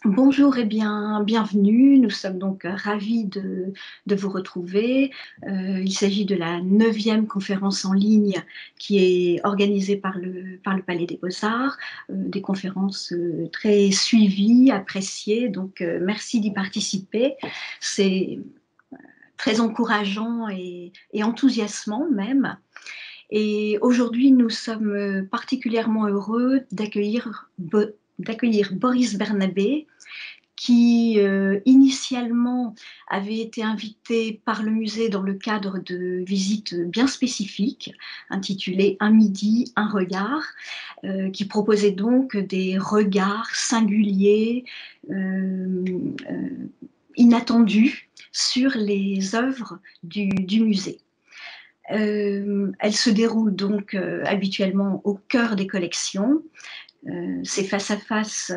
Bonjour et bienvenue. Nous sommes donc ravis de vous retrouver. Il s'agit de la 9e conférence en ligne qui est organisée par le Palais des Beaux-Arts, des conférences très suivies, appréciées. Donc, merci d'y participer. C'est très encourageant et enthousiasmant même. Et aujourd'hui, nous sommes particulièrement heureux d'accueillir Boris Bernabé, qui initialement avait été invité par le musée dans le cadre de visites bien spécifiques, intitulées Un midi, un regard, qui proposait donc des regards singuliers, inattendus sur les œuvres du musée. Elle se déroule donc habituellement au cœur des collections. Ces face-à-face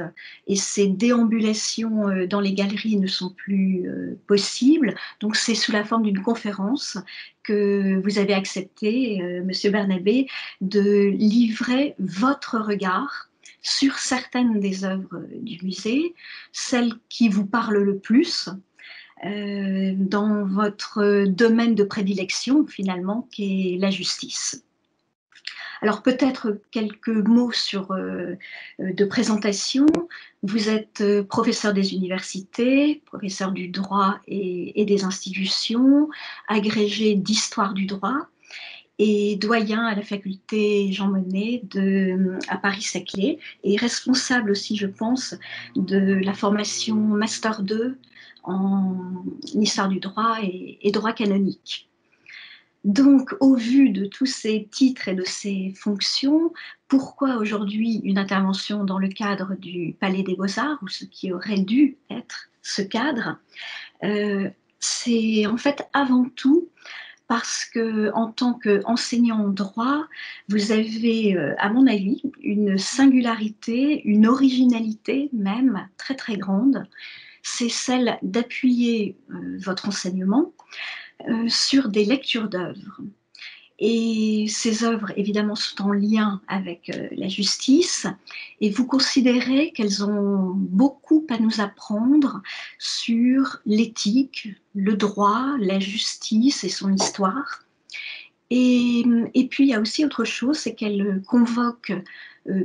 et ces déambulations dans les galeries ne sont plus possibles. Donc c'est sous la forme d'une conférence que vous avez accepté, Monsieur Bernabé, de livrer votre regard sur certaines des œuvres du musée, celles qui vous parlent le plus, dans votre domaine de prédilection finalement, qui est la justice. Alors peut-être quelques mots de présentation. Vous êtes professeur des universités, professeur du droit et des institutions, agrégé d'histoire du droit et doyen à la faculté Jean Monnet à Paris-Saclay, et responsable aussi, je pense, de la formation Master 2 en histoire du droit et droit canonique. Donc, au vu de tous ces titres et de ces fonctions, pourquoi aujourd'hui une intervention dans le cadre du Palais des Beaux-Arts, ou ce qui aurait dû être ce cadre? C'est en fait avant tout parce que, en tant qu'enseignant en droit, vous avez, à mon avis, une singularité, une originalité même très très grande. C'est celle d'appuyer votre enseignement sur des lectures d'œuvres. Et ces œuvres, évidemment, sont en lien avec la justice, et vous considérez qu'elles ont beaucoup à nous apprendre sur l'éthique, le droit, la justice et son histoire. Et puis, il y a aussi autre chose, c'est qu'elles convoquent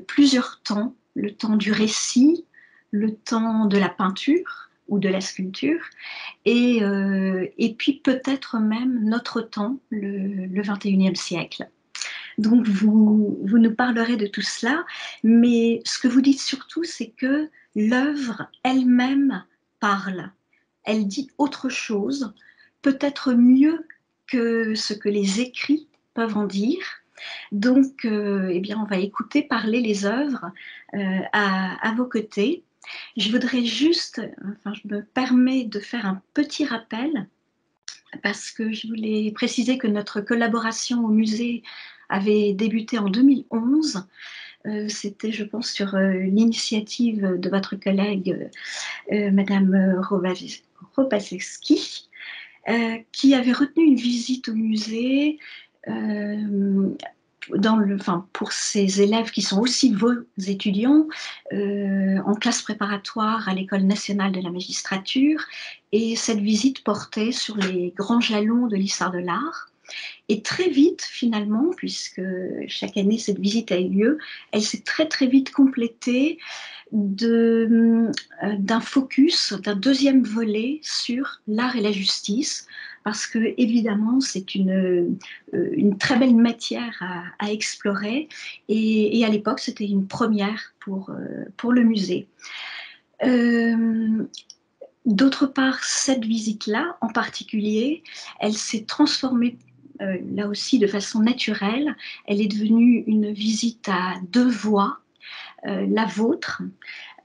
plusieurs temps, le temps du récit, le temps de la peinture ou de la sculpture, et puis peut-être même notre temps, le 21e siècle. Donc vous nous parlerez de tout cela, mais ce que vous dites surtout, c'est que l'œuvre elle-même parle. Elle dit autre chose, peut-être mieux que ce que les écrits peuvent en dire. Donc, eh bien, on va écouter parler les œuvres à vos côtés. Je voudrais juste, enfin, je me permets de faire un petit rappel parce que je voulais préciser que notre collaboration au musée avait débuté en 2011. C'était, je pense, sur l'initiative de votre collègue, Madame Robaszewski, qui avait retenu une visite au musée pour ces élèves qui sont aussi vos étudiants en classe préparatoire à l'École nationale de la magistrature. Et cette visite portait sur les grands jalons de l'histoire de l'art. Et très vite, finalement, puisque chaque année cette visite a eu lieu, elle s'est très très vite complétée d'un focus, d'un deuxième volet sur l'art et la justice, parce que évidemment c'est une très belle matière à explorer, et à l'époque c'était une première pour le musée. D'autre part, cette visite-là en particulier, elle s'est transformée là aussi de façon naturelle. Elle est devenue une visite à deux voix, la vôtre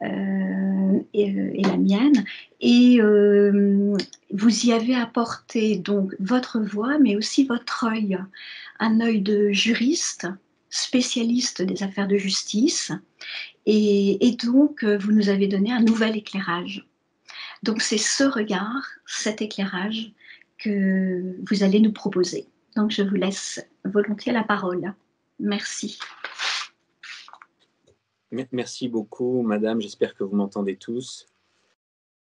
et la mienne, et vous y avez apporté donc votre voix, mais aussi votre œil, un œil de juriste, spécialiste des affaires de justice, et donc vous nous avez donné un nouvel éclairage. Donc c'est ce regard, cet éclairage que vous allez nous proposer. Donc je vous laisse volontiers la parole. Merci. Merci beaucoup, madame. J'espère que vous m'entendez tous.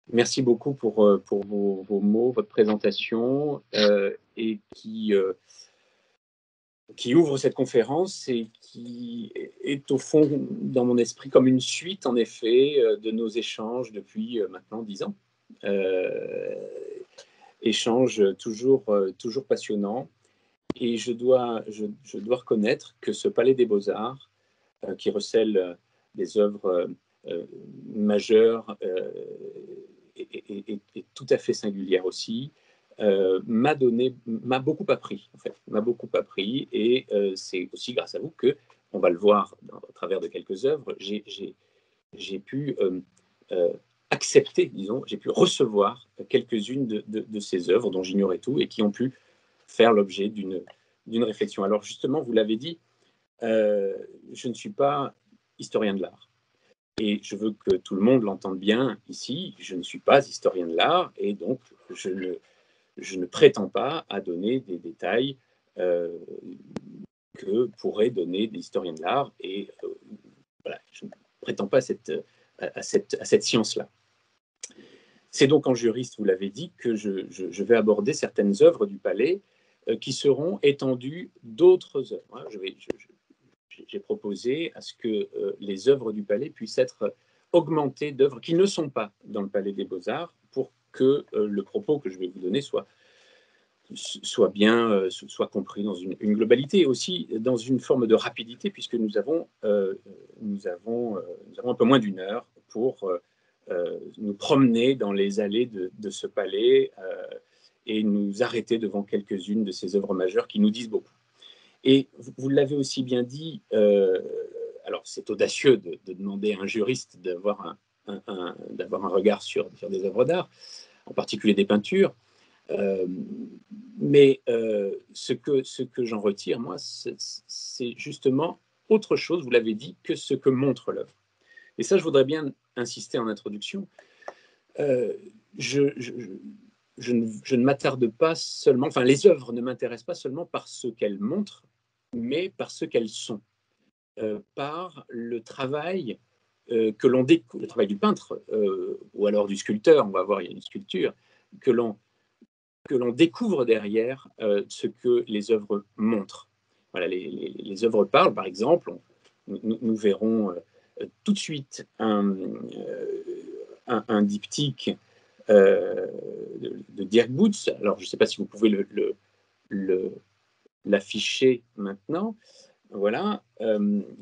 Merci beaucoup pour vos mots, votre présentation, et qui ouvre cette conférence et qui est au fond dans mon esprit comme une suite, en effet, de nos échanges depuis maintenant 10 ans. Échanges toujours passionnants. Et je dois reconnaître que ce Palais des Beaux-Arts, qui recèle des œuvres majeures et tout à fait singulières aussi, m'a beaucoup appris, en fait, m'a beaucoup appris, et c'est aussi grâce à vous que, on va le voir à travers de quelques œuvres, j'ai pu euh, accepter, disons, j'ai pu recevoir quelques-unes de ces œuvres dont j'ignorais tout et qui ont pu faire l'objet d'une réflexion. Alors justement, vous l'avez dit, je ne suis pas historien de l'art. Et je veux que tout le monde l'entende bien ici, je ne suis pas historien de l'art, et donc je ne prétends pas à donner des détails euh, que pourraient donner des historiens de l'art, et voilà, je ne prétends pas à cette science-là. C'est donc en juriste, vous l'avez dit, que je vais aborder certaines œuvres du palais qui seront étendues d'autres œuvres. J'ai proposé à ce que les œuvres du palais puissent être augmentées d'œuvres qui ne sont pas dans le palais des Beaux-Arts, pour que le propos que je vais vous donner soit compris dans une globalité, et aussi dans une forme de rapidité, puisque nous avons un peu moins d'une heure pour nous promener dans les allées de ce palais et nous arrêter devant quelques-unes de ces œuvres majeures qui nous disent beaucoup. Et vous l'avez aussi bien dit, alors c'est audacieux de demander à un juriste d'avoir un regard sur des œuvres d'art, en particulier des peintures, mais ce que j'en retire, moi, c'est justement autre chose, vous l'avez dit, que ce que montre l'œuvre. Et ça, je voudrais bien insister en introduction. Euh, je, je, je ne m'attarde pas seulement, enfin, les œuvres ne m'intéressent pas seulement par ce qu'elles montrent, mais par ce qu'elles sont, par le travail que l'on découvre, le travail du peintre, ou alors du sculpteur, on va voir, il y a une sculpture, que l'on découvre derrière ce que les œuvres montrent. Voilà, les œuvres parlent, par exemple, nous verrons tout de suite un diptyque de Dirk Boots. Alors, je ne sais pas si vous pouvez l'afficher maintenant. Voilà.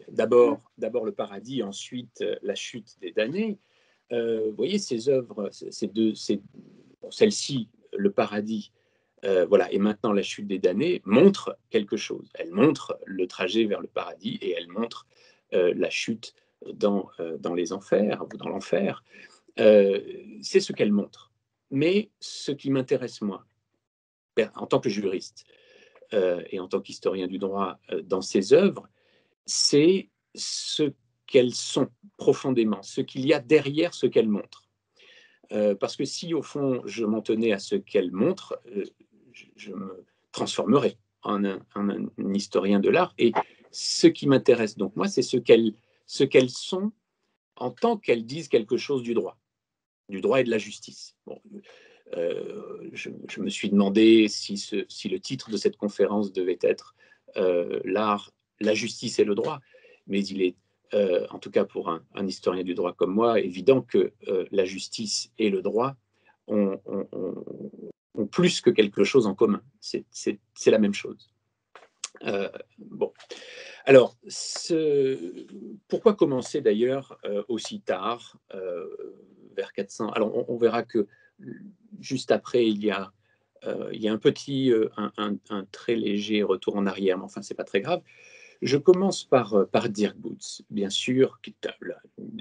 D'abord le paradis, ensuite la chute des damnés. Vous voyez, ces œuvres, celle-ci, le paradis, voilà, et maintenant la chute des damnés, montre quelque chose. Elle montre le trajet vers le paradis, et elle montre la chute dans les enfers, ou dans l'enfer. C'est ce qu'elle montre. Mais ce qui m'intéresse, moi, en tant que juriste et en tant qu'historien du droit, dans ces œuvres, c'est ce qu'elles sont profondément, ce qu'il y a derrière ce qu'elles montrent. Parce que si, au fond, je m'en tenais à ce qu'elles montrent, je me transformerais en un historien de l'art. Et ce qui m'intéresse donc, moi, c'est ce qu'elles sont en tant qu'elles disent quelque chose du droit et de la justice. Bon, je me suis demandé si le titre de cette conférence devait être l'art, la justice et le droit, mais il est, en tout cas pour un historien du droit comme moi, évident que la justice et le droit ont, ont, ont plus que quelque chose en commun. C'est la même chose. Bon. Alors, pourquoi commencer d'ailleurs aussi tard, vers 400? Alors, on verra que juste après, il y a un petit, un très léger retour en arrière, mais enfin, c'est pas très grave. Je commence par Dirk Boots, bien sûr, qui est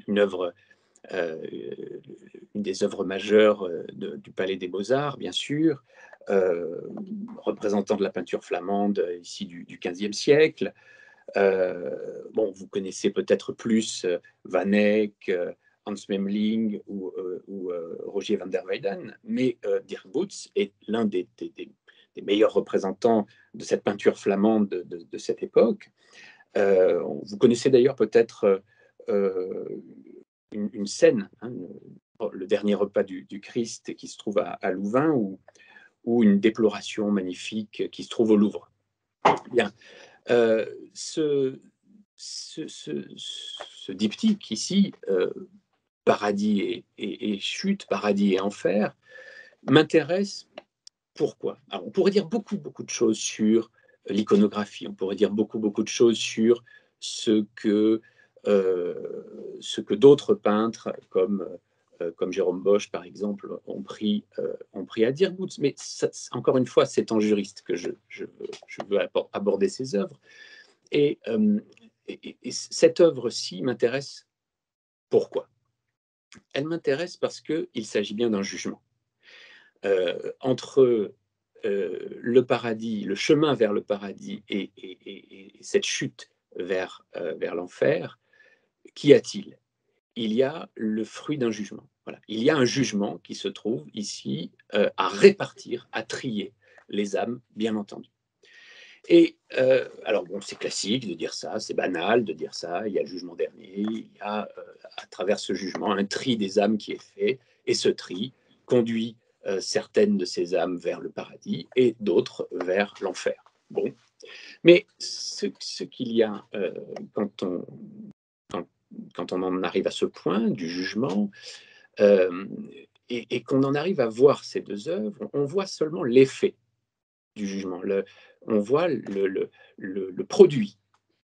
une œuvre, euh, une des œuvres majeures du Palais des Beaux-Arts, bien sûr, représentant de la peinture flamande ici du XVe siècle. Bon, vous connaissez peut-être plus Van Eyck, Hans Memling ou Rogier van der Weyden, mais Dirk Boots est l'un des meilleurs représentants de cette peinture flamande de cette époque. Vous connaissez d'ailleurs peut-être une scène, hein, dernier repas du Christ qui se trouve à Louvain, ou une déploration magnifique qui se trouve au Louvre. Bien, ce diptyque ici, paradis et chute, paradis et enfer, m'intéresse. Pourquoi? Alors, on pourrait dire beaucoup de choses sur l'iconographie, on pourrait dire beaucoup de choses sur ce que, d'autres peintres, comme Jérôme Bosch, par exemple, ont pris à dire. Mais ça, encore une fois, c'est en juriste que je veux aborder ces œuvres. Et cette œuvre-ci m'intéresse. Pourquoi? Elle m'intéresse parce qu'il s'agit bien d'un jugement. Entre le paradis, le chemin vers le paradis et cette chute vers l'enfer, qu'y a-t-il? Il y a le fruit d'un jugement. Voilà. Il y a un jugement qui se trouve ici à répartir, à trier les âmes, bien entendu. Et alors bon, c'est classique de dire ça, c'est banal de dire ça, il y a le jugement dernier, il y a à travers ce jugement un tri des âmes qui est fait, et ce tri conduit certaines de ces âmes vers le paradis et d'autres vers l'enfer. Bon, mais ce qu'il y a quand on en arrive à ce point du jugement, et qu'on en arrive à voir ces deux œuvres, on voit seulement l'effet du jugement. On voit le produit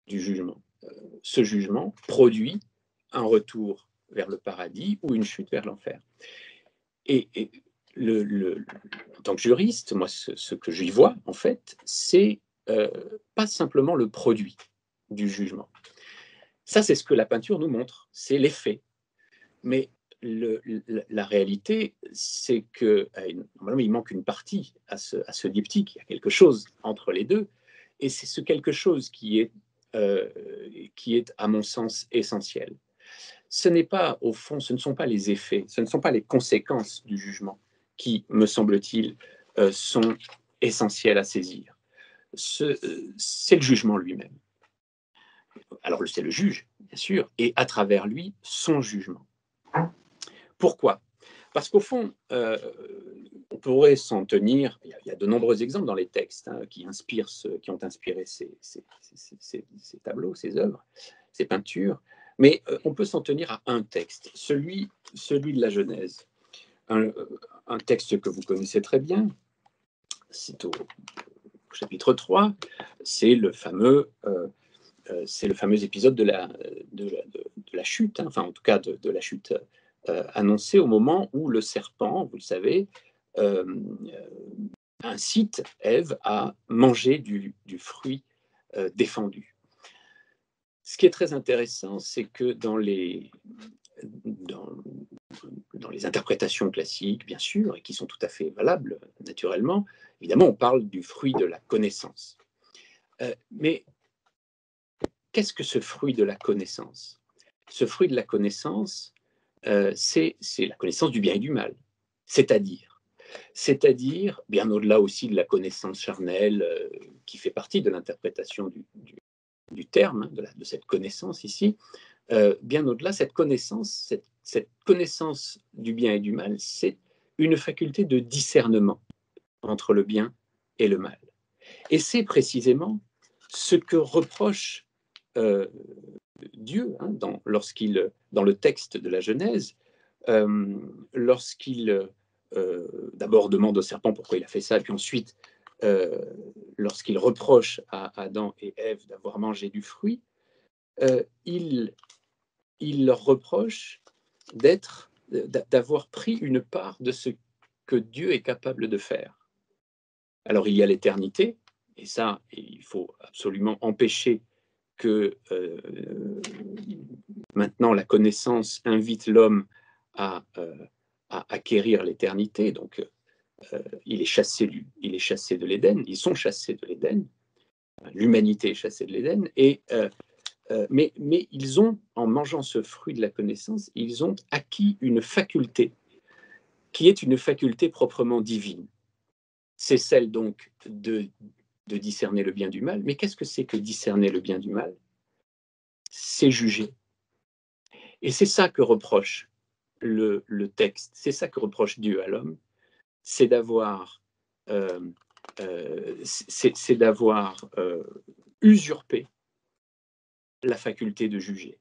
du jugement. Ce jugement produit un retour vers le paradis ou une chute vers l'enfer. Et en tant que juriste, moi, ce que j'y vois, en fait, c'est pas simplement le produit du jugement. Ça, c'est ce que la peinture nous montre, c'est l'effet. Mais la réalité, c'est que normalement, il manque une partie à ce diptyque. Il y a quelque chose entre les deux, et c'est ce quelque chose qui est, à mon sens, essentiel. Ce n'est pas, au fond, ce ne sont pas les effets, ce ne sont pas les conséquences du jugement qui, me semble-t-il, sont essentielles à saisir. C'est le jugement lui-même. Alors, c'est le juge, bien sûr, et à travers lui, son jugement. Pourquoi? Parce qu'au fond, on pourrait s'en tenir, il y a de nombreux exemples dans les textes qui ont inspiré ces tableaux, ces œuvres, ces peintures, mais on peut s'en tenir à un texte, celui de la Genèse, un texte que vous connaissez très bien, c'est au chapitre 3, c'est le fameux épisode de la chute, enfin en tout cas de la chute annoncée au moment où le serpent, vous le savez, incite Ève à manger du fruit défendu. Ce qui est très intéressant, c'est que dans les interprétations classiques, bien sûr, et qui sont tout à fait valables, naturellement, évidemment, on parle du fruit de la connaissance. Mais qu'est-ce que ce fruit de la connaissance? Ce fruit de la connaissance, c'est la connaissance du bien et du mal. C'est-à-dire, bien au-delà aussi de la connaissance charnelle qui fait partie de l'interprétation du terme, de cette connaissance ici, bien au-delà, cette connaissance du bien et du mal, c'est une faculté de discernement entre le bien et le mal. Et c'est précisément ce que reproche Dieu dans le texte de la Genèse, lorsqu'il d'abord demande au serpent pourquoi il a fait ça, et puis ensuite, lorsqu'il reproche à Adam et Ève d'avoir mangé du fruit, il leur reproche d'avoir pris une part de ce que Dieu est capable de faire. Alors il y a l'éternité, et ça, il faut absolument empêcher que maintenant la connaissance invite l'homme à acquérir l'éternité. Donc il est chassé de l'Éden, ils sont chassés de l'Éden, l'humanité est chassée de l'Éden, mais ils ont, en mangeant ce fruit de la connaissance, ils ont acquis une faculté qui est une faculté proprement divine. C'est celle donc de discerner le bien du mal. Mais qu'est-ce que c'est que discerner le bien du mal? C'est juger. Et c'est ça que reproche le texte. C'est ça que reproche Dieu à l'homme, c'est d'avoir usurpé la faculté de juger.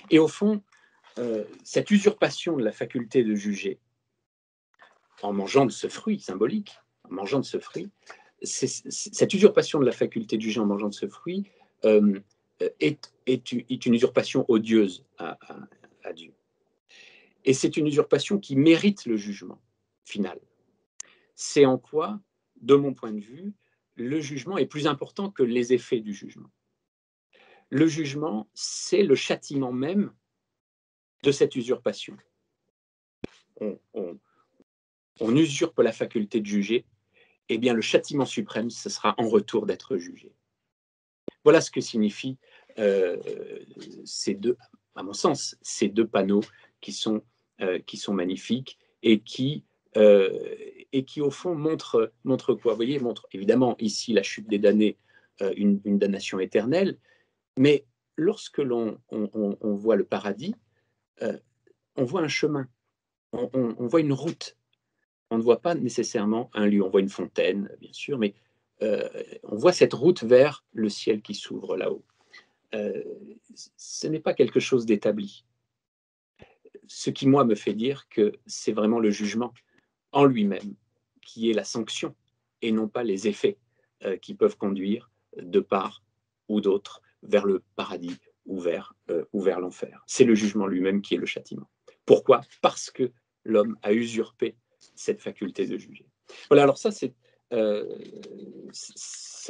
Et au fond, cette usurpation de la faculté de juger, en mangeant de ce fruit symbolique, en mangeant de ce fruit, cette usurpation de la faculté de juger en mangeant de ce fruit est une usurpation odieuse à Dieu. Et c'est une usurpation qui mérite le jugement final. C'est en quoi, de mon point de vue, le jugement est plus important que les effets du jugement. Le jugement, c'est le châtiment même de cette usurpation. On usurpe la faculté de juger, eh bien le châtiment suprême, ce sera en retour d'être jugé. Voilà ce que signifient à mon sens, ces deux panneaux qui sont magnifiques et qui au fond montrent quoi? Vous voyez, montrent évidemment ici la chute des damnés, une damnation éternelle, mais lorsque l'on voit le paradis, on voit un chemin, on voit une route. On ne voit pas nécessairement un lieu, on voit une fontaine, bien sûr, mais on voit cette route vers le ciel qui s'ouvre là-haut. Ce n'est pas quelque chose d'établi. Ce qui, moi, me fait dire que c'est vraiment le jugement en lui-même qui est la sanction et non pas les effets qui peuvent conduire de part ou d'autre vers le paradis ou vers l'enfer. C'est le jugement lui-même qui est le châtiment. Pourquoi? Parce que l'homme a usurpé cette faculté de juger. Voilà, alors ça, ça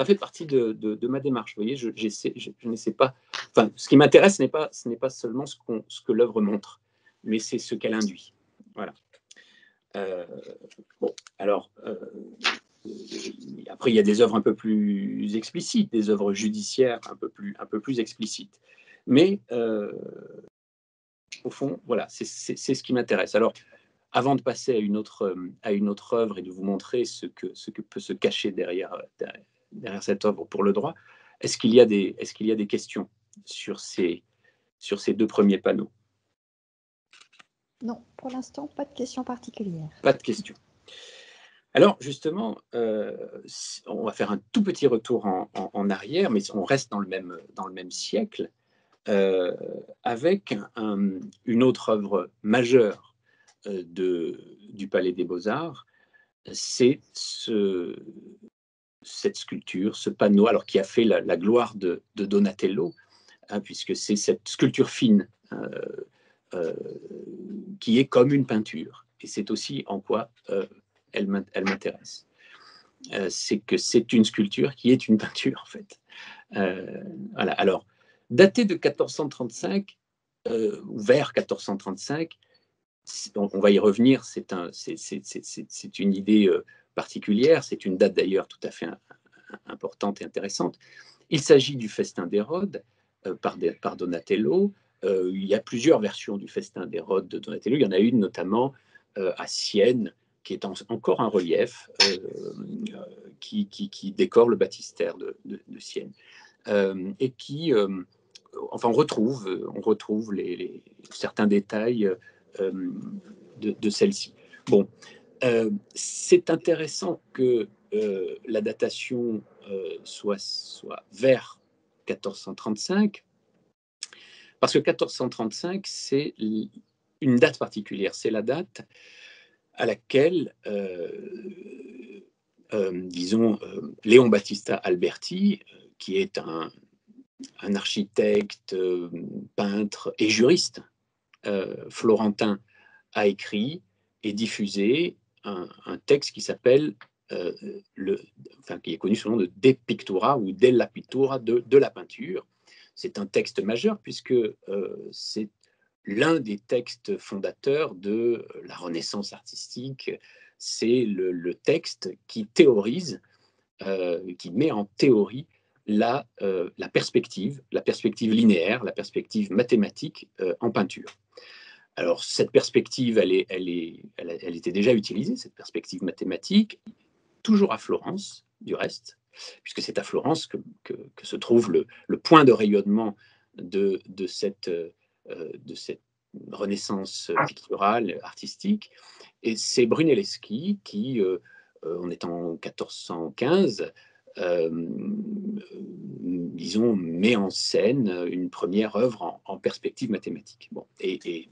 fait partie de ma démarche. Vous voyez, je n'essaie pas. Enfin, ce qui m'intéresse, ce n'est pas seulement ce que l'œuvre montre, mais c'est ce qu'elle induit. Voilà. Bon, alors, après, il y a des œuvres un peu plus explicites, des œuvres judiciaires un peu plus explicites. Mais, au fond, voilà, c'est ce qui m'intéresse. Alors, avant de passer à une autre œuvre et de vous montrer ce que peut se cacher derrière cette œuvre pour le droit, est-ce qu'il y a des questions sur ces deux premiers panneaux? Non, pour l'instant, pas de questions particulières. Pas de questions. Alors, justement, on va faire un tout petit retour en arrière, mais on reste dans le même siècle, avec une autre œuvre majeure du Palais des Beaux-Arts, c'est cette sculpture, ce panneau, alors qui a fait la gloire de Donatello, hein, puisque c'est cette sculpture fine qui est comme une peinture. Et c'est aussi en quoi elle m'intéresse. C'est que c'est une sculpture qui est une peinture, en fait. Voilà. Alors, datée de 1435, ou vers 1435, on va y revenir, c'est une idée particulière, c'est une date d'ailleurs tout à fait importante et intéressante. Il s'agit du Festin d'Hérode par Donatello. Il y a plusieurs versions du Festin d'Hérode de Donatello. Il y en a une notamment à Sienne, qui est encore un relief qui décore le baptistère de Sienne. Et qui, enfin, on retrouve certains détails de celle-ci. Bon, c'est intéressant que la datation soit vers 1435, parce que 1435, c'est une date particulière. C'est la date à laquelle, disons, Léon Battista Alberti, qui est un architecte, peintre et juriste florentin, a écrit et diffusé un texte qui s'appelle, qui est connu sous le nom de De Pictura ou Della Pittura, de la peinture. C'est un texte majeur puisque c'est l'un des textes fondateurs de la Renaissance artistique. C'est le texte qui théorise, qui met en théorie la perspective linéaire, la perspective mathématique en peinture. Alors, cette perspective, elle était déjà utilisée, cette perspective mathématique, toujours à Florence, du reste, puisque c'est à Florence que se trouve le point de rayonnement de cette renaissance picturale, artistique. Et c'est Brunelleschi qui, on est en 1415, disons, met en scène une première œuvre en perspective mathématique. Bon, et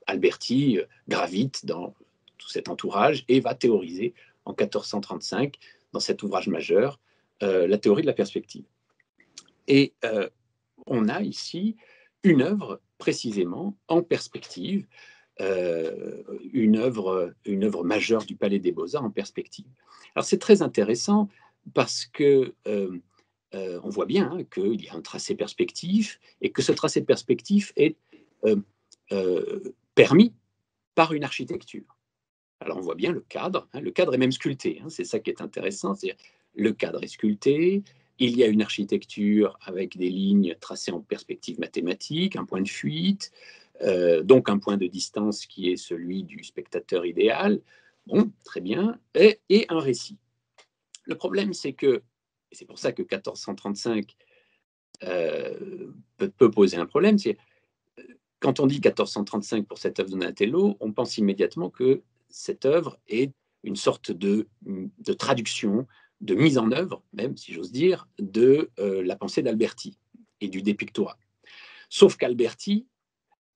Alberti gravite dans tout cet entourage et va théoriser en 1435, dans cet ouvrage majeur, la théorie de la perspective. Et on a ici une œuvre précisément en perspective, une œuvre majeure du Palais des Beaux-Arts en perspective. Alors c'est très intéressant parce que on voit bien qu'il y a un tracé perspectif et que ce tracé perspectif est permis par une architecture. Alors on voit bien le cadre est même sculpté, c'est ça qui est intéressant, c'est le cadre est sculpté, il y a une architecture avec des lignes tracées en perspective mathématique, un point de fuite, donc un point de distance qui est celui du spectateur idéal, bon, très bien, et un récit. Le problème, c'est que, et c'est pour ça que 1435 peut poser un problème, c'est quand on dit 1435 pour cette œuvre de Donatello, on pense immédiatement que cette œuvre est une sorte de traduction, de mise en œuvre, même si j'ose dire, de la pensée d'Alberti et du De Pictura. Sauf qu'Alberti,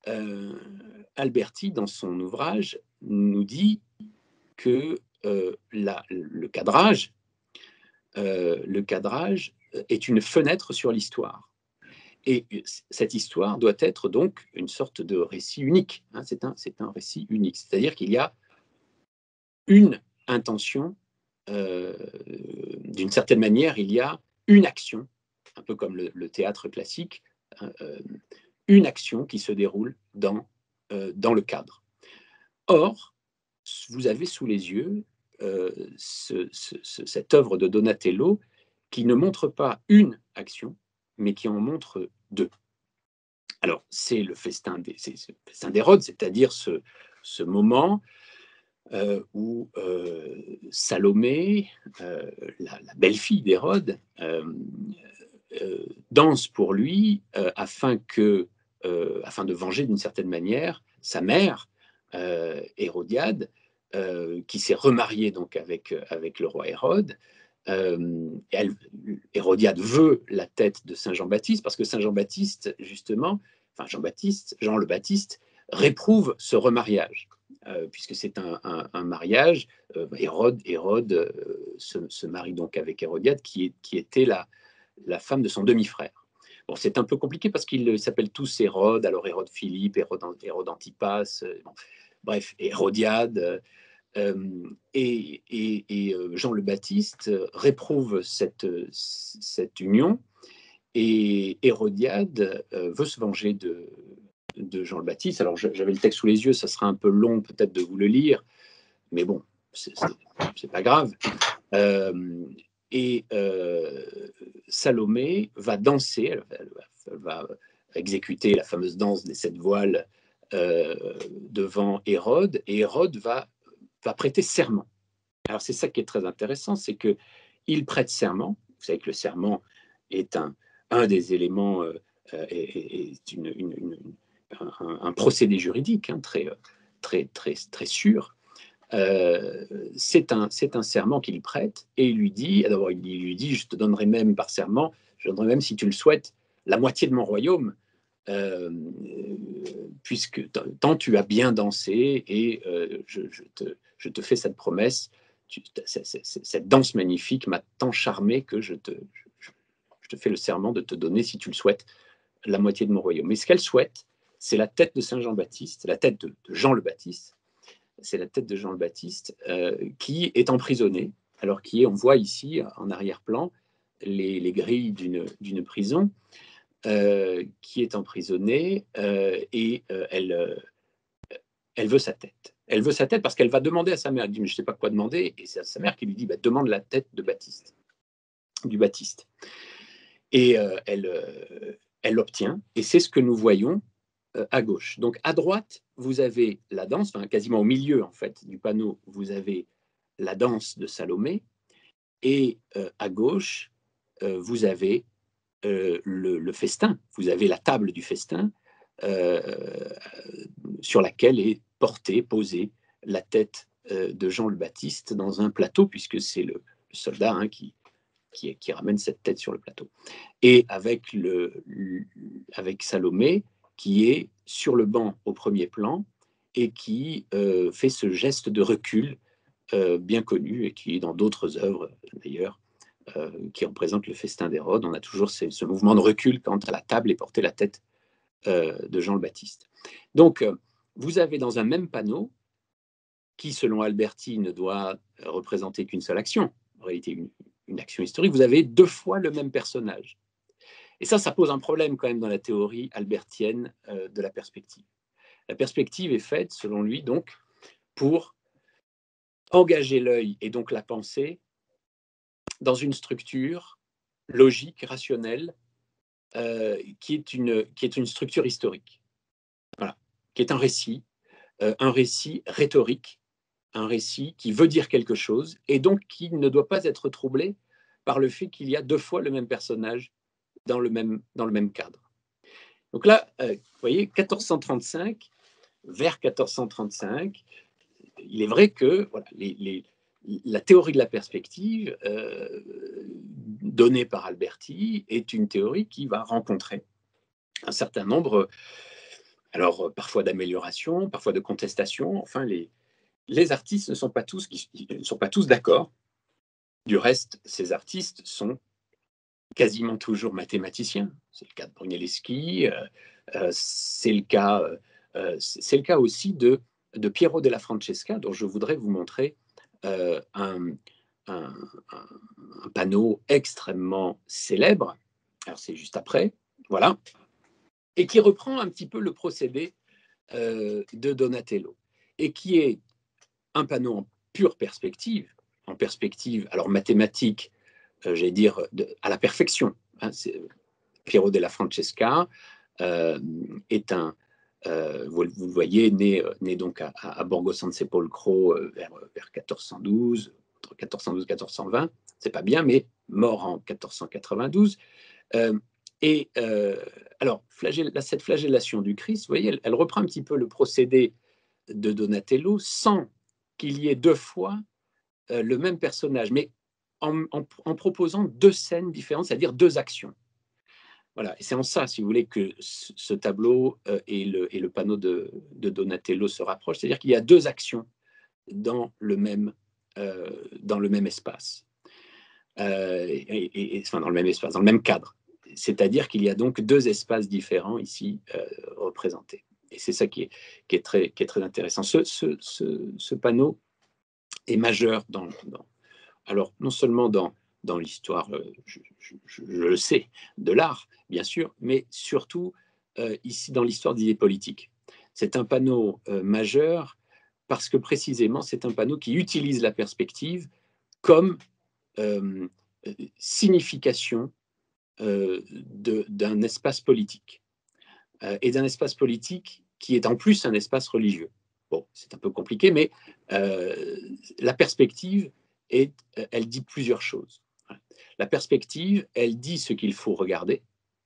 dans son ouvrage, nous dit que le cadrage est une fenêtre sur l'histoire. Et cette histoire doit être donc une sorte de récit unique. C'est un récit unique. C'est-à-dire qu'il y a une intention, d'une certaine manière, il y a une action, un peu comme le théâtre classique, une action qui se déroule dans le cadre. Or, vous avez sous les yeux cette œuvre de Donatello qui ne montre pas une action, mais qui en montre deux. Alors, c'est le festin d'Hérode, c'est-à-dire ce moment où Salomé, la belle-fille d'Hérode, danse pour lui afin de venger d'une certaine manière sa mère, Hérodiade, qui s'est remariée donc avec le roi Hérode. Hérodiade veut la tête de Saint Jean-Baptiste parce que Saint Jean-Baptiste, justement, Jean le Baptiste, réprouve ce remariage, puisque c'est un mariage. Hérode se marie donc avec Hérodiade, qui était la femme de son demi-frère. Bon, c'est un peu compliqué parce qu'ils s'appellent tous Hérode, alors Hérode Philippe, Hérode Antipas, bref, Hérodiade. Et Jean le Baptiste réprouve cette union, et Hérodiade veut se venger de Jean le Baptiste. Alors j'avais le texte sous les yeux, ça sera un peu long peut-être de vous le lire, mais bon, c'est pas grave. Salomé va danser, elle va exécuter la fameuse danse des 7 voiles devant Hérode, et Hérode va prêter serment. Alors c'est ça qui est très intéressant, c'est qu'il prête serment. Vous savez que le serment est un des éléments, est un procédé juridique très sûr. C'est un serment qu'il prête, et il lui dit, je te donnerai même par serment, je te donnerai même, si tu le souhaites, la moitié de mon royaume, puisque tant tu as bien dansé, et je te fais cette promesse, cette danse magnifique m'a tant charmé que je te fais le serment de te donner, si tu le souhaites, la moitié de mon royaume. Mais ce qu'elle souhaite, c'est la tête de Saint Jean-Baptiste, la tête de Jean le Baptiste. C'est la tête de Jean le Baptiste qui est emprisonné, alors on voit ici en arrière-plan les grilles d'une prison, qui est emprisonnée, et elle veut sa tête. Elle veut sa tête parce qu'elle va demander à sa mère. Elle dit, mais je ne sais pas quoi demander. Et c'est sa mère qui lui dit, demande la tête du Baptiste. Et elle l'obtient. Et c'est ce que nous voyons à gauche. Donc à droite, vous avez la danse, quasiment au milieu en fait du panneau, vous avez la danse de Salomé. Et à gauche, vous avez le festin. Vous avez la table du festin sur laquelle est posée la tête de Jean le Baptiste dans un plateau, puisque c'est le soldat qui ramène cette tête sur le plateau. Et avec Salomé, qui est sur le banc au premier plan et qui fait ce geste de recul bien connu et qui est dans d'autres œuvres d'ailleurs, qui représente le festin d'Hérode. On a toujours ce mouvement de recul quand à la table est portée la tête de Jean le Baptiste. Donc, vous avez dans un même panneau, qui selon Alberti ne doit représenter qu'une seule action, en réalité une action historique, vous avez 2 fois le même personnage. Et ça pose un problème quand même dans la théorie albertienne de la perspective. La perspective est faite, selon lui, donc, pour engager l'œil et donc la pensée dans une structure logique, rationnelle, qui est une structure historique. Voilà, qui est un récit rhétorique, un récit qui veut dire quelque chose et donc qui ne doit pas être troublé par le fait qu'il y a 2 fois le même personnage dans le même cadre. Donc là, vous voyez, 1435, vers 1435, il est vrai que voilà, la théorie de la perspective donnée par Alberti est une théorie qui va rencontrer un certain nombre, alors parfois d'améliorations, parfois de contestations. Enfin, les artistes ne sont pas tous d'accord. Du reste, ces artistes sont quasiment toujours mathématiciens. C'est le cas de Brunelleschi, c'est le cas aussi de Piero della Francesca, dont je voudrais vous montrer un panneau extrêmement célèbre. Alors c'est juste après, voilà, et qui reprend un petit peu le procédé de Donatello, et qui est un panneau en pure perspective, alors mathématique, j'allais dire, à la perfection. Hein, Piero della Francesca est un, vous le voyez, né donc à Borgo San Sepolcro vers 1412, entre 1412 et 1420, c'est pas bien, mais mort en 1492. Alors, cette flagellation du Christ, vous voyez, elle reprend un petit peu le procédé de Donatello sans qu'il y ait 2 fois le même personnage, mais en proposant 2 scènes différentes, c'est-à-dire 2 actions. Voilà, et c'est en ça, si vous voulez, que ce tableau et le panneau de Donatello se rapprochent, c'est-à-dire qu'il y a 2 actions dans le même espace, enfin dans le même espace, dans le même cadre. C'est-à-dire qu'il y a donc 2 espaces différents ici représentés. Et c'est ça qui est très intéressant. Ce panneau est majeur alors non seulement dans l'histoire, je le sais, de l'art, bien sûr, mais surtout ici dans l'histoire d'idées politiques. C'est un panneau majeur parce que précisément c'est un panneau qui utilise la perspective comme signification d'un espace politique, et d'un espace politique qui est en plus un espace religieux. Bon, c'est un peu compliqué, mais la perspective, elle dit plusieurs choses. La perspective, elle dit ce qu'il faut regarder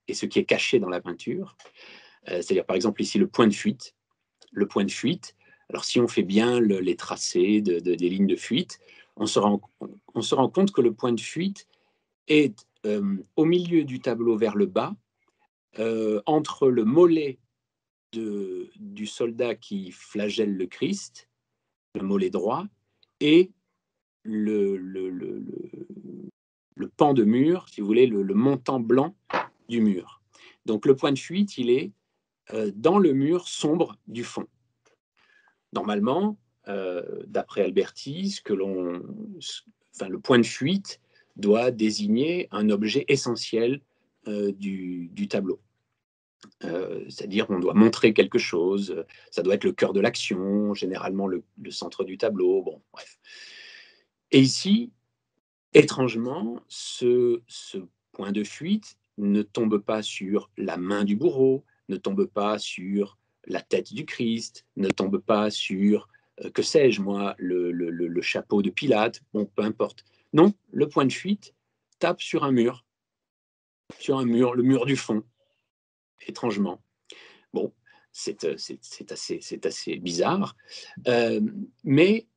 et ce qui est caché dans la peinture. C'est-à-dire, par exemple, ici, le point de fuite. Le point de fuite, alors si on fait bien les tracés des lignes de fuite, on se rend compte que le point de fuite est au milieu du tableau vers le bas, entre le mollet du soldat qui flagelle le Christ, le mollet droit, et le pan de mur, si vous voulez, le montant blanc du mur. Donc le point de fuite, il est dans le mur sombre du fond. Normalement, d'après Alberti, le point de fuite doit désigner un objet essentiel du tableau. C'est-à-dire on doit montrer quelque chose, ça doit être le cœur de l'action, généralement le centre du tableau, bon, bref. Et ici, étrangement, ce point de fuite ne tombe pas sur la main du bourreau, ne tombe pas sur la tête du Christ, ne tombe pas sur, que sais-je moi, le chapeau de Pilate, bon, peu importe. Non, le point de fuite tape sur un mur, le mur du fond, étrangement. Bon, c'est assez bizarre. Mais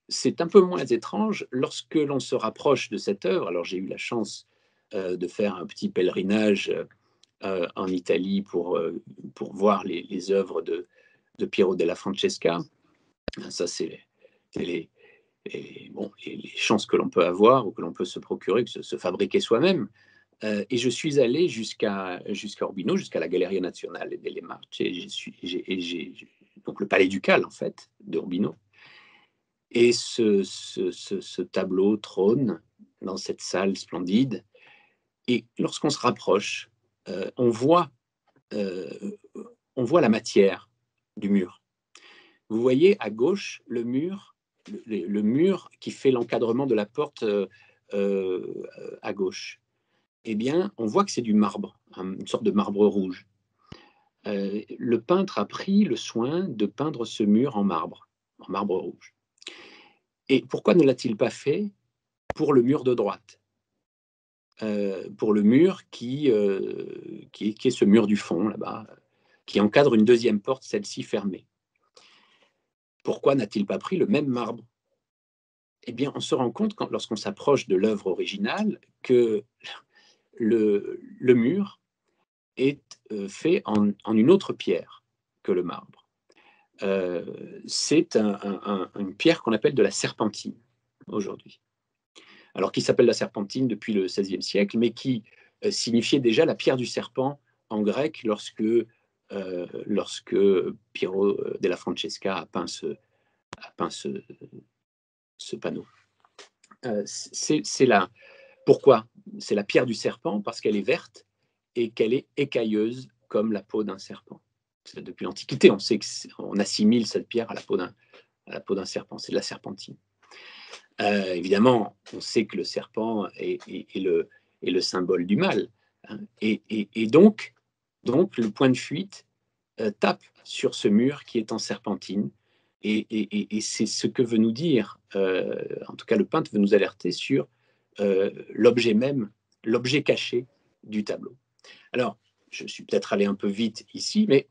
c'est un peu moins étrange lorsque l'on se rapproche de cette œuvre. Alors j'ai eu la chance de faire un petit pèlerinage en Italie pour voir les œuvres de Piero della Francesca. Ça, c'est les chances que l'on peut avoir ou que l'on peut se procurer, se fabriquer soi-même. Et je suis allé jusqu'à Urbino, jusqu'à la Galleria Nazionale delle Marche, donc le palais ducal, en fait, d'Urbino. Et ce tableau trône dans cette salle splendide. Et lorsqu'on se rapproche, on voit la matière du mur. Vous voyez à gauche le mur qui fait l'encadrement de la porte à gauche. Eh bien, on voit que c'est du marbre, une sorte de marbre rouge. Le peintre a pris le soin de peindre ce mur en marbre rouge. Et pourquoi ne l'a-t-il pas fait pour le mur de droite, pour le mur qui est ce mur du fond, là-bas, qui encadre une deuxième porte, celle-ci fermée? Pourquoi n'a-t-il pas pris le même marbre? Eh bien, on se rend compte, lorsqu'on s'approche de l'œuvre originale, que le mur est fait en une autre pierre que le marbre. C'est une pierre qu'on appelle de la serpentine aujourd'hui. Alors, qui s'appelle la serpentine depuis le XVIe siècle, mais qui signifiait déjà la pierre du serpent en grec lorsque Piero della Francesca a peint ce panneau. Pourquoi? C'est la pierre du serpent parce qu'elle est verte et qu'elle est écailleuse comme la peau d'un serpent. Depuis l'Antiquité, on sait qu'on assimile cette pierre à la peau d'un serpent. C'est de la serpentine. Évidemment, on sait que le serpent est le symbole du mal. Hein, et donc, le point de fuite tape sur ce mur qui est en serpentine. Et c'est ce que veut nous dire, en tout cas le peintre veut nous alerter sur l'objet même, l'objet caché du tableau. Alors, je suis peut-être allé un peu vite ici, mais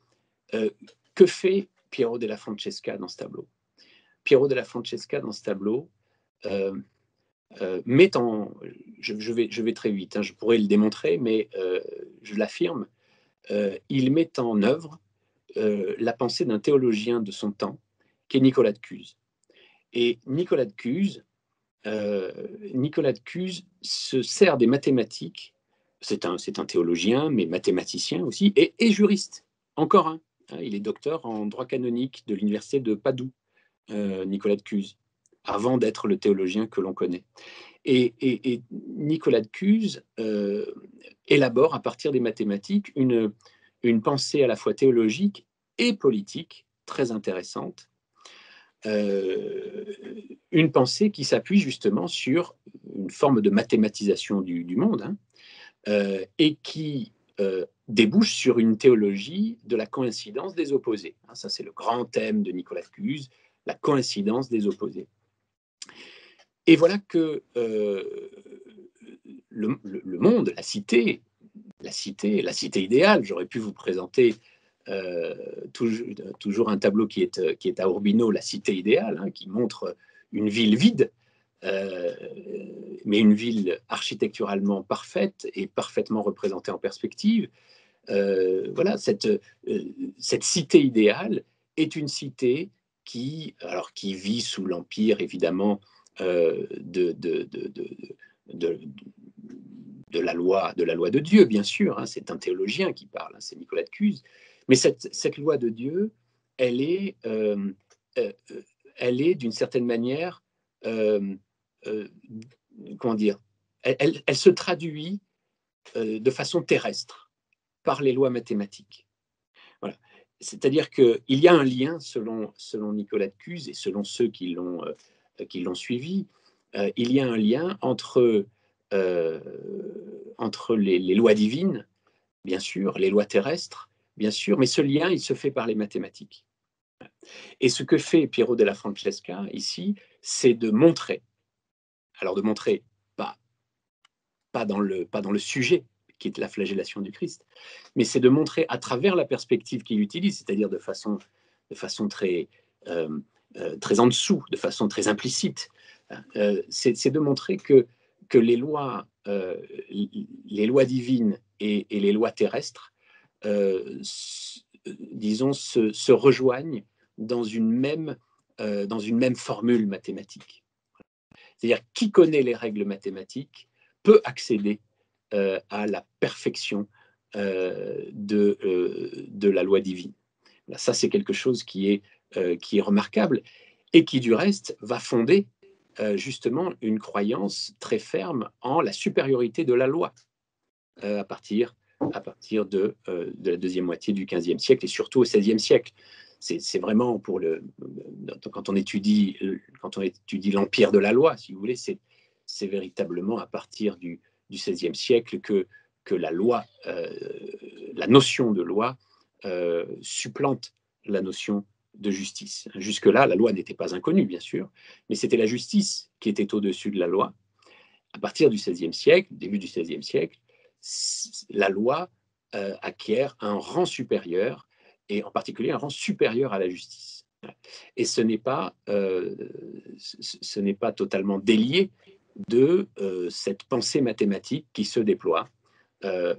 que fait Piero della Francesca dans ce tableau? Piero della Francesca dans ce tableau met en... Je vais très vite, hein, je pourrais le démontrer, mais je l'affirme, il met en œuvre la pensée d'un théologien de son temps, qui est Nicolas de Cuse. Et Nicolas de Cuse se sert des mathématiques. C'est un théologien, mais mathématicien aussi, et juriste, encore un. Il est docteur en droit canonique de l'université de Padoue, Nicolas de Cuse, avant d'être le théologien que l'on connaît. Et Nicolas de Cuse élabore à partir des mathématiques une pensée à la fois théologique et politique très intéressante. Une pensée qui s'appuie justement sur une forme de mathématisation du monde, hein, et qui débouche sur une théologie de la coïncidence des opposés. Hein, ça, c'est le grand thème de Nicolas de Cuse, la coïncidence des opposés. Et voilà que le monde, la cité idéale, j'aurais pu vous présenter toujours un tableau qui est à Urbino, la cité idéale, hein, qui montre une ville vide, mais une ville architecturalement parfaite et parfaitement représentée en perspective. Voilà, cette cité idéale est une cité qui vit sous l'empire, évidemment, de la loi de Dieu, bien sûr. Hein, c'est un théologien qui parle, hein, c'est Nicolas de Cuse. Mais cette loi de Dieu, elle est d'une certaine manière, comment dire, elle se traduit de façon terrestre par les lois mathématiques. Voilà. C'est-à-dire qu'il y a un lien, selon Nicolas de Cuse et selon ceux qui l'ont suivi, il y a un lien entre les lois divines, bien sûr, les lois terrestres, bien sûr, mais ce lien, il se fait par les mathématiques. Et ce que fait Piero della Francesca ici, c'est de montrer, alors de montrer pas dans le sujet, qui est la flagellation du Christ, mais c'est de montrer à travers la perspective qu'il utilise, c'est-à-dire de façon très, très en dessous, de façon très implicite, c'est de montrer que les lois divines et les lois terrestres, disons, se rejoignent dans une même formule mathématique. C'est-à-dire, qui connaît les règles mathématiques peut accéder à la perfection de la loi divine. Ça, c'est quelque chose qui est remarquable et qui, du reste, va fonder justement une croyance très ferme en la supériorité de la loi à partir de la deuxième moitié du XVe siècle et surtout au XVIe siècle. C'est vraiment quand on étudie l'empire de la loi, si vous voulez, c'est véritablement à partir du XVIe siècle que la loi, la notion de loi supplante la notion de justice. Jusque-là, la loi n'était pas inconnue, bien sûr, mais c'était la justice qui était au-dessus de la loi. À partir du XVIe siècle, début du XVIe siècle, la loi acquiert un rang supérieur, et en particulier un rang supérieur à la justice. Et ce n'est pas totalement délié de cette pensée mathématique qui se déploie à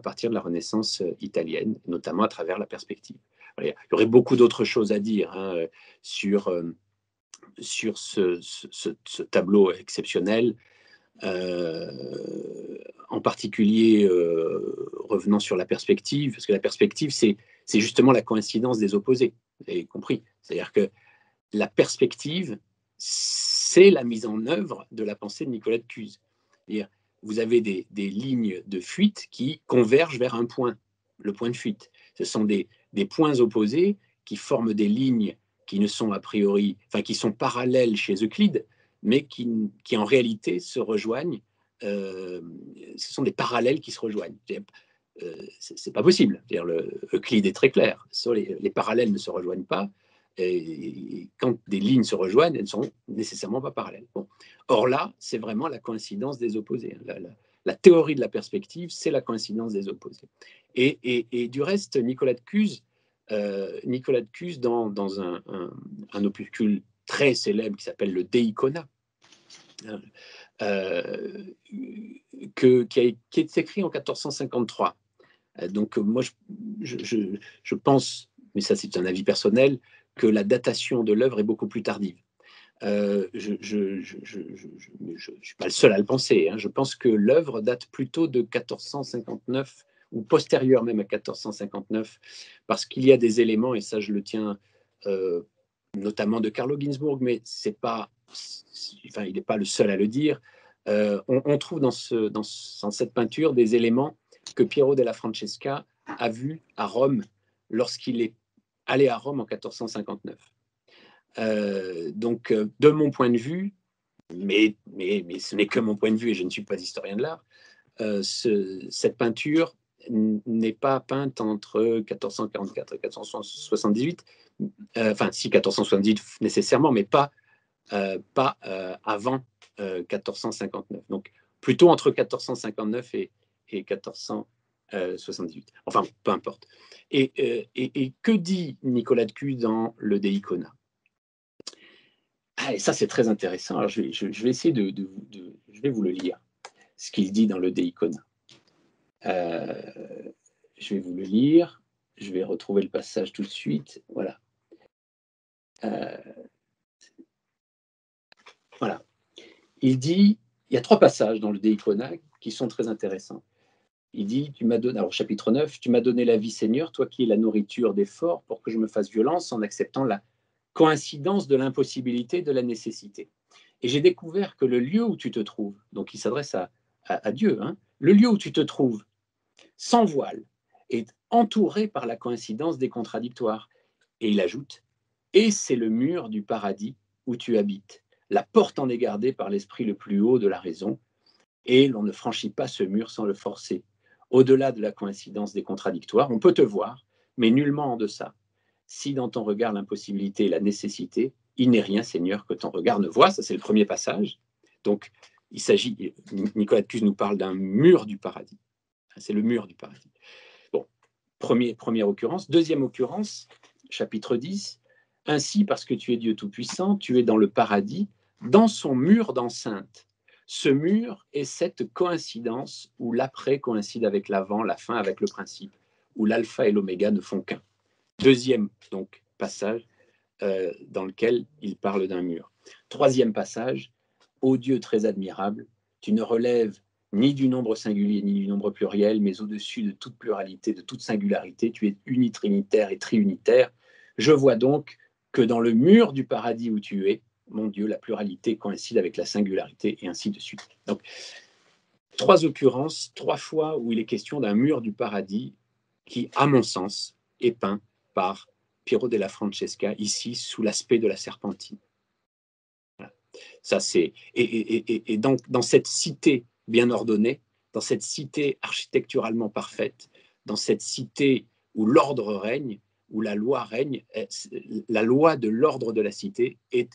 partir de la Renaissance italienne, notamment à travers la perspective. Il y aurait beaucoup d'autres choses à dire sur ce tableau exceptionnel, en particulier revenant sur la perspective, parce que la perspective, c'est justement la coïncidence des opposés, vous avez compris. C'est-à-dire que la perspective, c'est la mise en œuvre de la pensée de Nicolas de Cuse. C'est-à-dire, vous avez des lignes de fuite qui convergent vers un point, le point de fuite. Ce sont des points opposés qui forment des lignes qui ne sont a priori, enfin qui sont parallèles chez Euclide, mais qui en réalité se rejoignent. Ce sont des parallèles qui se rejoignent. C'est pas possible. Euclide est très clair. Les parallèles ne se rejoignent pas. Et quand des lignes se rejoignent, elles ne sont nécessairement pas parallèles. Bon. Or là, c'est vraiment la coïncidence des opposés. La théorie de la perspective, c'est la coïncidence des opposés. Et du reste, Nicolas de Cuse, dans un opuscule très célèbre qui s'appelle le De Icona, qui est écrit en 1453. Donc moi, je pense, mais ça c'est un avis personnel, que la datation de l'œuvre est beaucoup plus tardive. Je ne suis pas le seul à le penser. Je pense que l'œuvre date plutôt de 1459 ou postérieure même à 1459, parce qu'il y a des éléments, et ça je le tiens notamment de Carlo Ginzburg, mais il n'est pas le seul à le dire. On trouve dans cette peinture des éléments que Piero della Francesca a vus à Rome lorsqu'il est allé à Rome en 1459. Donc, de mon point de vue, mais ce n'est que mon point de vue et je ne suis pas historien de l'art, cette peinture n'est pas peinte entre 1444 et 1478, enfin si 1478 nécessairement, mais pas avant 1459. Donc plutôt entre 1459 et 1478. Enfin, peu importe. Et que dit Nicolas de Cuse dans le De Icona? Et ça, c'est très intéressant. Alors, je vais essayer je vais vous le lire, ce qu'il dit dans le De Icona. Je vais vous le lire. Je vais retrouver le passage tout de suite. Voilà. Voilà. Il dit, il y a 3 passages dans le De Icona qui sont très intéressants. Il dit, alors chapitre 9, tu m'as donné la vie, Seigneur, toi qui es la nourriture des forts, pour que je me fasse violence en acceptant la coïncidence de l'impossibilité, de la nécessité. Et j'ai découvert que le lieu où tu te trouves, donc il s'adresse à Dieu, le lieu où tu te trouves, sans voile, est entouré par la coïncidence des contradictoires. Et il ajoute, et c'est le mur du paradis où tu habites. La porte en est gardée par l'esprit le plus haut de la raison, et l'on ne franchit pas ce mur sans le forcer. Au-delà de la coïncidence des contradictoires, on peut te voir, mais nullement en deçà. Si dans ton regard l'impossibilité et la nécessité, il n'est rien, Seigneur, que ton regard ne voit. Ça, c'est le premier passage. Donc, Nicolas de Cuse nous parle d'un mur du paradis. C'est le mur du paradis. Bon, première occurrence. Deuxième occurrence, chapitre 10. Ainsi, parce que tu es Dieu Tout-Puissant, tu es dans le paradis, dans son mur d'enceinte. Ce mur est cette coïncidence où l'après coïncide avec l'avant, la fin avec le principe, où l'alpha et l'oméga ne font qu'un. Deuxième donc passage dans lequel il parle d'un mur. Troisième passage, ô Dieu très admirable, tu ne relèves ni du nombre singulier ni du nombre pluriel, mais au-dessus de toute pluralité, de toute singularité, tu es unitrinitaire et triunitaire. Je vois donc que dans le mur du paradis où tu es, mon Dieu, la pluralité coïncide avec la singularité, et ainsi de suite. Donc, 3 occurrences, 3 fois où il est question d'un mur du paradis qui, à mon sens, est peint par Piero della Francesca, ici, sous l'aspect de la serpentine. Voilà. Ça, c'est... Et dans cette cité bien ordonnée, dans cette cité architecturalement parfaite, dans cette cité où l'ordre règne, où la loi règne, la loi de l'ordre de la cité est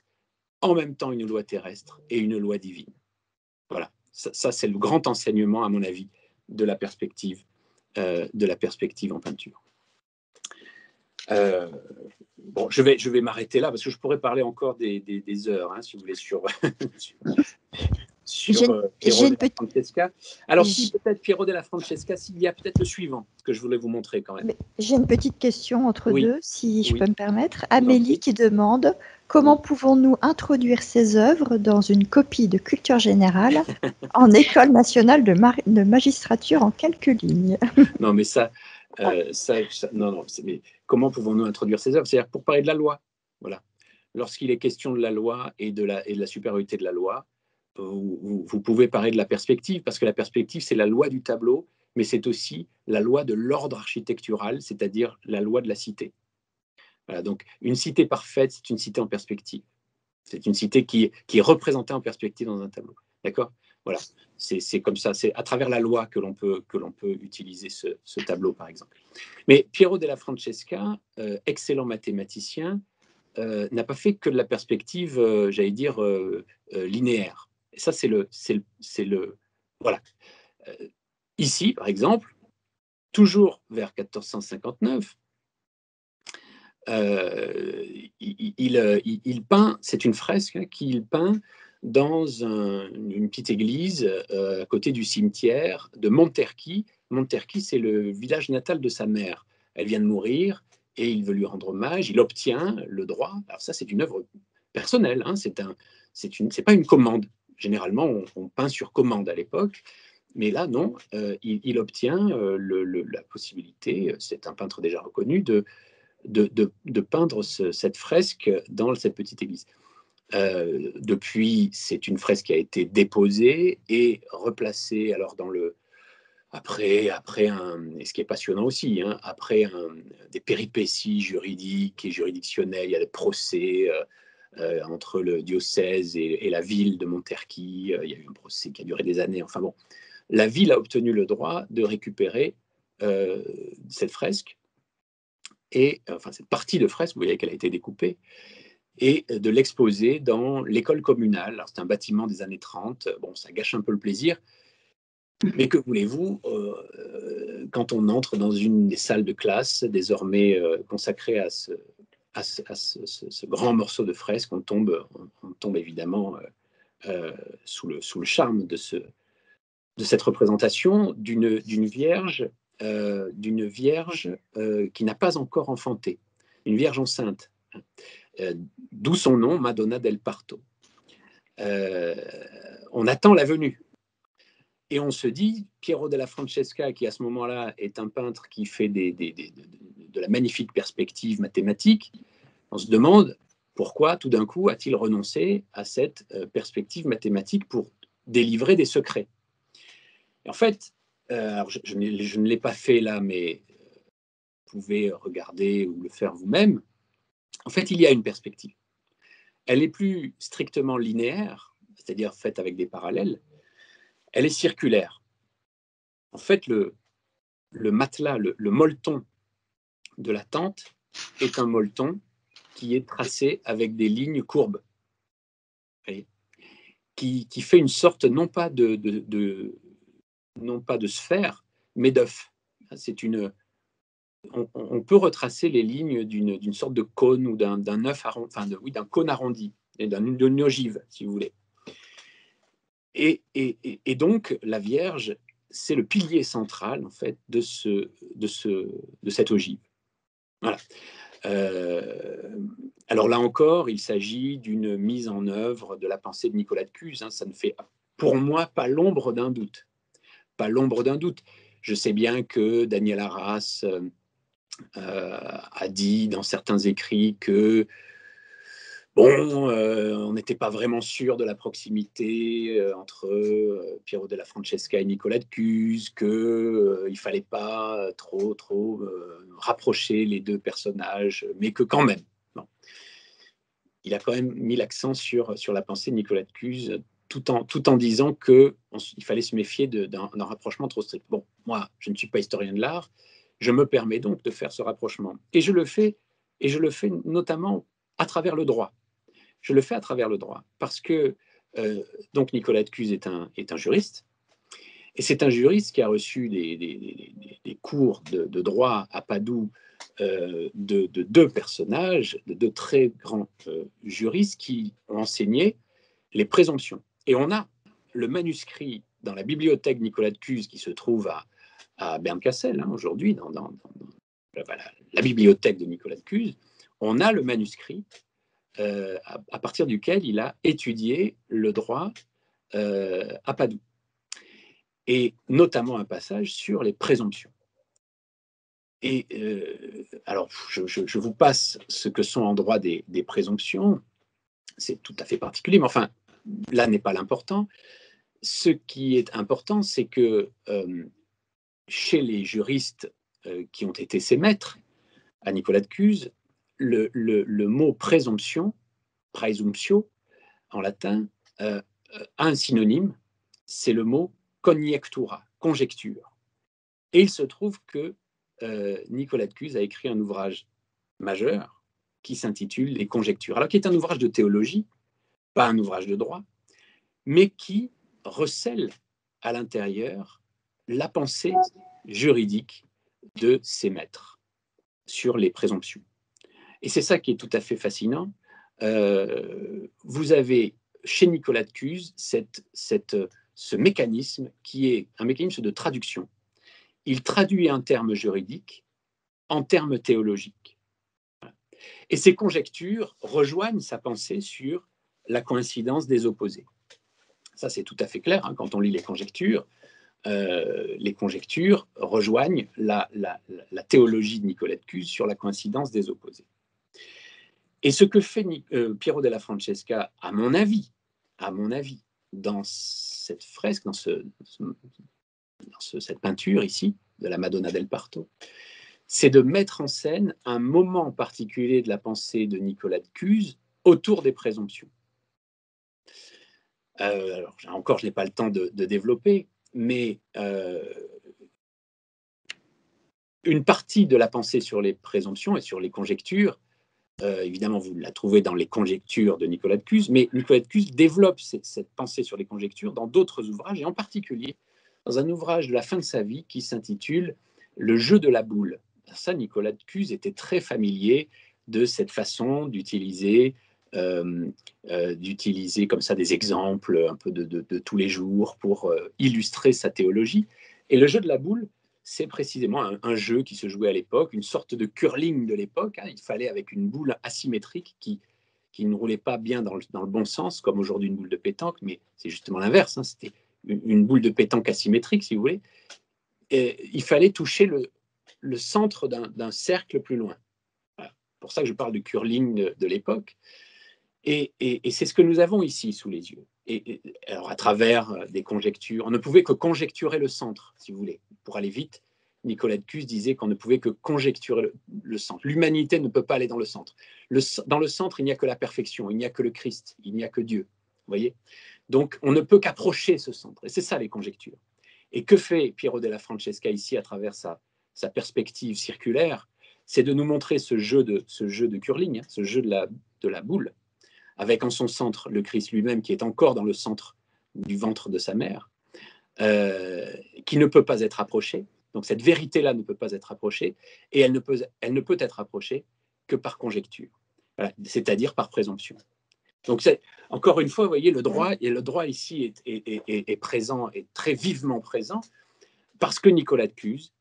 en même temps une loi terrestre et une loi divine. Voilà, ça c'est le grand enseignement, à mon avis, de la perspective en peinture. Bon, je vais m'arrêter là parce que je pourrais parler encore des heures, hein, si vous voulez, sur Piero della Francesca. Alors, si peut-être Piero della Francesca, s'il y a peut-être le suivant que je voulais vous montrer quand même. J'ai une petite question entre deux, si je peux me permettre. Amélie qui demande comment pouvons-nous introduire ces œuvres dans une copie de culture générale en école nationale de magistrature en quelques lignes? Non, mais non, mais comment pouvons-nous introduire ces œuvres? C'est-à-dire pour parler de la loi. Voilà. Lorsqu'il est question de la loi et de la supériorité de la loi, vous pouvez parler de la perspective, parce que la perspective, c'est la loi du tableau, mais c'est aussi la loi de l'ordre architectural, c'est-à-dire la loi de la cité. Voilà, donc, une cité parfaite, c'est une cité en perspective. C'est une cité qui est représentée en perspective dans un tableau. D'accord? Voilà, c'est comme ça, c'est à travers la loi que l'on peut utiliser ce tableau, par exemple. Mais Piero della Francesca, excellent mathématicien, n'a pas fait que de la perspective, j'allais dire, linéaire. Et ça, c'est le voilà. Ici, par exemple, toujours vers 1459, il peint, c'est une fresque qu'il peint dans une petite église à côté du cimetière de Monterchi. Monterchi, c'est le village natal de sa mère. Elle vient de mourir et il veut lui rendre hommage. Il obtient le droit. Alors ça, c'est une œuvre personnelle. Hein, c'est pas une commande. Généralement, on peint sur commande à l'époque. Mais là, non, il obtient la possibilité, c'est un peintre déjà reconnu, de peindre cette fresque dans cette petite église. Depuis, c'est une fresque qui a été déposée et replacée alors après et ce qui est passionnant aussi, hein, après des péripéties juridiques et juridictionnelles, il y a des procès entre le diocèse et la ville de Monterchi, il y a eu un procès qui a duré des années, enfin bon. La ville a obtenu le droit de récupérer cette fresque, et enfin cette partie de fresque, vous voyez qu'elle a été découpée, et de l'exposer dans l'école communale. Alors, c'est un bâtiment des années 30, bon, ça gâche un peu le plaisir, mais que voulez-vous, quand on entre dans une des salles de classe désormais consacrée à ce grand morceau de fresque, on tombe évidemment sous le charme de cette représentation d'une vierge qui n'a pas encore enfanté, une vierge enceinte, d'où son nom, Madonna del Parto. On attend la venue. Et on se dit, Piero della Francesca, qui à ce moment-là est un peintre qui fait de la magnifique perspective mathématique, on se demande pourquoi tout d'un coup a-t-il renoncé à cette perspective mathématique pour délivrer des secrets. Et en fait, alors je ne l'ai pas fait là, mais vous pouvez regarder ou le faire vous-même. En fait, il y a une perspective. Elle est plus strictement linéaire, c'est-à-dire faite avec des parallèles. Elle est circulaire. En fait, le matelas, le molleton de la tente est un molleton qui est tracé avec des lignes courbes, qui fait une sorte non pas de sphère, mais d'œuf. On peut retracer les lignes d'une sorte de cône ou d'un œuf arrondi, enfin d'un cône arrondi, et d'une ogive, si vous voulez. Et donc, la Vierge, c'est le pilier central, en fait, de cette ogive. Voilà. Alors là encore, il s'agit d'une mise en œuvre de la pensée de Nicolas de Cuse. Hein. Ça ne fait, pour moi, pas l'ombre d'un doute. Pas l'ombre d'un doute. Je sais bien que Daniel Arras a dit dans certains écrits que on n'était pas vraiment sûr de la proximité entre Piero della Francesca et Nicolas de Cuse, qu'il ne fallait pas trop rapprocher les deux personnages, mais que quand même, bon, il a quand même mis l'accent sur la pensée de Nicolas de Cuse, tout en disant qu'il fallait se méfier d'un rapprochement trop strict. Bon, moi, je ne suis pas historien de l'art, je me permets donc de faire ce rapprochement. Et je le fais notamment à travers le droit. Je le fais à travers le droit, parce que donc Nicolas de Cuse est un juriste, et c'est un juriste qui a reçu des cours de droit à Padoue de deux personnages, de deux très grands juristes qui ont enseigné les présomptions. Et on a le manuscrit dans la bibliothèque Nicolas de Cuse qui se trouve à Bernkastel, hein, aujourd'hui, dans la bibliothèque de Nicolas de Cuse. On a le manuscrit à partir duquel il a étudié le droit à Padoue, et notamment un passage sur les présomptions. Et alors, je vous passe ce que sont en droit des présomptions, c'est tout à fait particulier, mais enfin, là n'est pas l'important. Ce qui est important, c'est que chez les juristes qui ont été ses maîtres, à Nicolas de Cuse, le mot présomption, praesumptio, en latin, a un synonyme, c'est le mot conjectura, conjecture. Et il se trouve que Nicolas de Cuse a écrit un ouvrage majeur qui s'intitule Les Conjectures, alors qui est un ouvrage de théologie, pas un ouvrage de droit, mais qui recèle à l'intérieur la pensée juridique de ses maîtres sur les présomptions. Et c'est ça qui est tout à fait fascinant. Vous avez chez Nicolas de Cuse ce mécanisme qui est un mécanisme de traduction. Il traduit un terme juridique en termes théologiques. Et ces conjectures rejoignent sa pensée sur la coïncidence des opposés. Ça, c'est tout à fait clair, hein, quand on lit les conjectures rejoignent la théologie de Nicolas de Cuse sur la coïncidence des opposés. Et ce que fait Piero della Francesca, à mon avis, dans cette fresque, dans cette peinture ici, de la Madonna del Parto, c'est de mettre en scène un moment particulier de la pensée de Nicolas de Cuse autour des présomptions. Alors, encore, je n'ai pas le temps de développer, mais une partie de la pensée sur les présomptions et sur les conjectures, évidemment, vous la trouvez dans les conjectures de Nicolas de Cuse, mais Nicolas de Cuse développe cette pensée sur les conjectures dans d'autres ouvrages, et en particulier dans un ouvrage de la fin de sa vie qui s'intitule « Le jeu de la boule ». Ça, Nicolas de Cuse était très familier de cette façon d'utiliser comme ça des exemples un peu de tous les jours pour illustrer sa théologie. Et le jeu de la boule, c'est précisément un jeu qui se jouait à l'époque, une sorte de curling de l'époque. Hein. Il fallait, avec une boule asymétrique qui ne roulait pas bien dans le bon sens, comme aujourd'hui une boule de pétanque, mais c'est justement l'inverse. Hein. C'était une boule de pétanque asymétrique, si vous voulez. Et il fallait toucher le centre d'un cercle plus loin. Voilà. C'est pour ça que je parle de curling de l'époque. Et c'est ce que nous avons ici sous les yeux. Alors, à travers des conjectures, on ne pouvait que conjecturer le centre, si vous voulez. Pour aller vite, Nicolas de Cuse disait qu'on ne pouvait que conjecturer le centre. L'humanité ne peut pas aller dans le centre. Dans le centre, il n'y a que la perfection, il n'y a que le Christ, il n'y a que Dieu. Vous voyez ? Donc, on ne peut qu'approcher ce centre. Et c'est ça, les conjectures. Et que fait Piero della Francesca ici, à travers sa perspective circulaire ? C'est de nous montrer ce jeu de curling, hein, ce jeu de la boule, avec en son centre le Christ lui-même qui est encore dans le centre du ventre de sa mère, qui ne peut pas être approché, Donc cette vérité-là ne peut pas être approchée, et elle ne peut être approchée que par conjecture, voilà, c'est-à-dire par présomption. Donc encore une fois, vous voyez, le droit ici est présent, est très vivement présent, parce que Nicolas de Cluse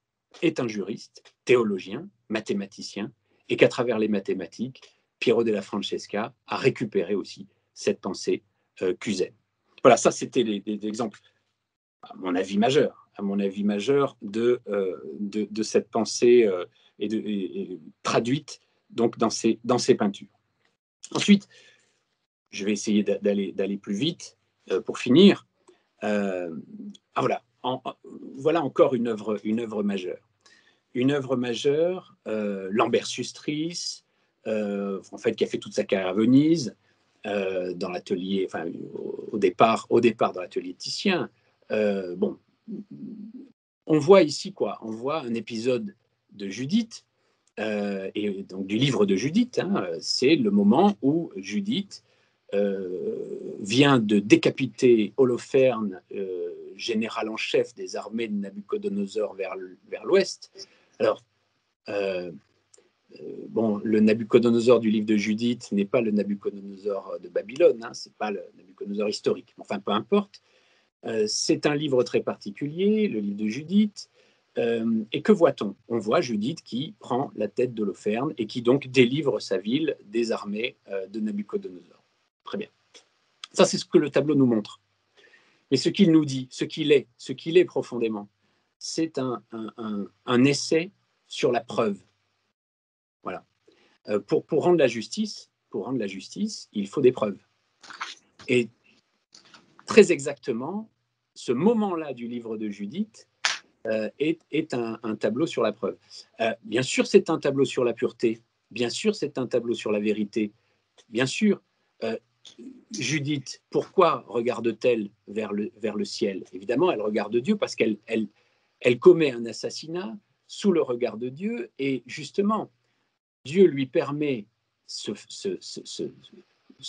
est un juriste, théologien, mathématicien, et qu'à travers les mathématiques, Piero della Francesca a récupéré aussi cette pensée cusaine. Voilà, ça c'était des exemples, à mon avis majeur de cette pensée et traduite donc dans ces peintures. Ensuite, je vais essayer d'aller plus vite pour finir. Voilà. Voilà encore une œuvre majeure. Une œuvre majeure, Lambert Sustris, en fait, qui a fait toute sa carrière à Venise, dans l'atelier, enfin, au départ dans l'atelier Titien. Bon, on voit ici quoi? On voit un épisode de Judith, et donc du livre de Judith. Hein, c'est le moment où Judith vient de décapiter Holoferne, général en chef des armées de Nabuchodonosor vers l'ouest. Alors, bon, le Nabuchodonosor du livre de Judith n'est pas le Nabuchodonosor de Babylone, hein, c'est pas le Nabuchodonosor historique. Enfin, peu importe. C'est un livre très particulier, le livre de Judith. Et que voit-on? On voit Judith qui prend la tête d'Holoferne et qui donc délivre sa ville des armées de Nabuchodonosor. Très bien. Ça, c'est ce que le tableau nous montre. Mais ce qu'il nous dit, ce qu'il est profondément, c'est un essai sur la preuve. Voilà. Pour rendre la justice, il faut des preuves. Et très exactement, ce moment-là du livre de Judith est un tableau sur la preuve. Bien sûr, c'est un tableau sur la pureté. Bien sûr, c'est un tableau sur la vérité. Bien sûr, Judith, pourquoi regarde-t-elle vers le ciel? Évidemment, elle regarde Dieu parce qu'elle commet un assassinat sous le regard de Dieu, et justement, Dieu lui permet ce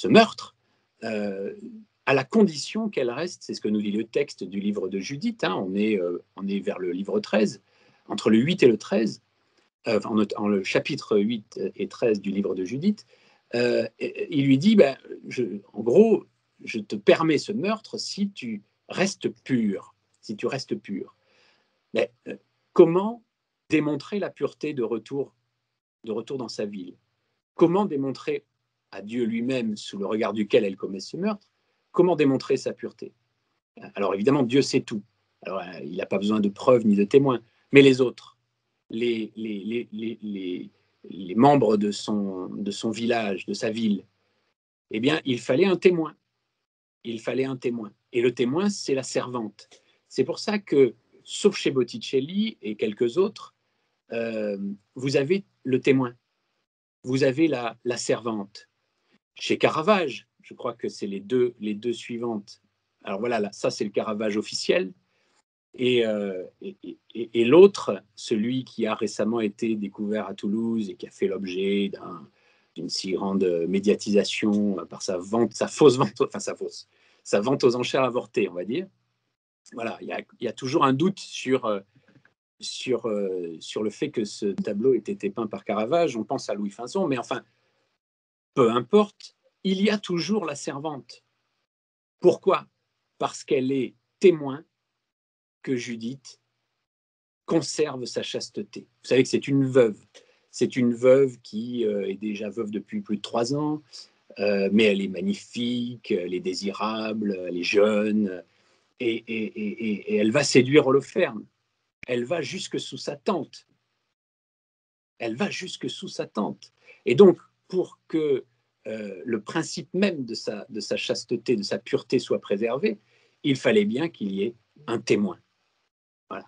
meurtre à la condition qu'elle reste, c'est ce que nous dit le texte du livre de Judith, hein, on est vers le livre 13, entre le 8 et le 13, en le chapitre 8 et 13 du livre de Judith, il lui dit, en gros, je te permets ce meurtre si tu restes pur. Mais comment démontrer la pureté de retour dans sa ville? Comment démontrer à Dieu lui-même, sous le regard duquel elle commet ce meurtre, comment démontrer sa pureté? Alors évidemment, Dieu sait tout. Alors, il n'a pas besoin de preuves ni de témoins. Mais les autres, les membres de son village, de sa ville, eh bien, il fallait un témoin. Et le témoin, c'est la servante. C'est pour ça que, sauf chez Botticelli et quelques autres, vous avez le témoin. Vous avez la servante. Chez Caravage, je crois que c'est les deux suivantes. Alors voilà, là, ça c'est le Caravage officiel. Et l'autre, celui qui a récemment été découvert à Toulouse et qui a fait l'objet d'une si grande médiatisation par sa vente aux enchères avortées, on va dire. Voilà, il y a toujours un doute sur le fait que ce tableau ait été peint par Caravage. On pense à Louis Pinson, mais enfin, peu importe, il y a toujours la servante. Pourquoi? Parce qu'elle est témoin que Judith conserve sa chasteté. Vous savez que c'est une veuve. C'est une veuve qui est déjà veuve depuis plus de 3 ans, mais elle est magnifique, elle est désirable, elle est jeune, et elle va séduire Holoferne. Elle va jusque sous sa tente. Et donc, pour que le principe même de sa chasteté, de sa pureté soit préservé, il fallait bien qu'il y ait un témoin. Voilà.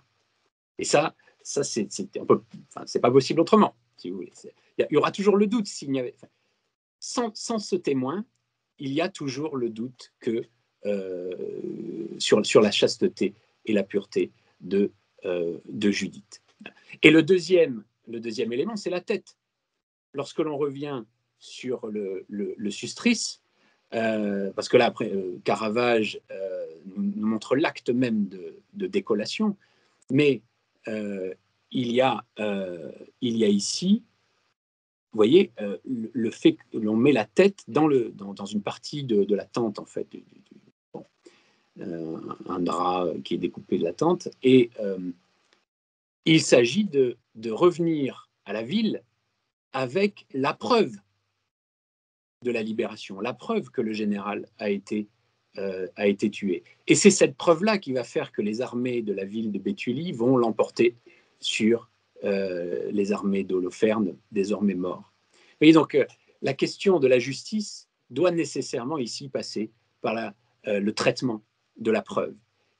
Et ça c'est un peu, c'est pas possible autrement, si vous voulez. Il y aura toujours le doute s'il n'y avait, sans ce témoin, il y a toujours le doute que sur la chasteté et la pureté de Judith. Et le deuxième élément, c'est la tête. Lorsque l'on revient sur le Sustris, parce que là, après, Caravage nous montre l'acte même de décollation, mais il y a ici, vous voyez, le fait que l'on met la tête dans une partie de la tente, en fait, un drap qui est découpé de la tente, et il s'agit de revenir à la ville avec la preuve de la libération, la preuve que le général a été tué. Et c'est cette preuve-là qui va faire que les armées de la ville de Béthulie vont l'emporter sur les armées d'Holoferne, désormais morts. Vous voyez, donc, la question de la justice doit nécessairement ici passer par le traitement de la preuve.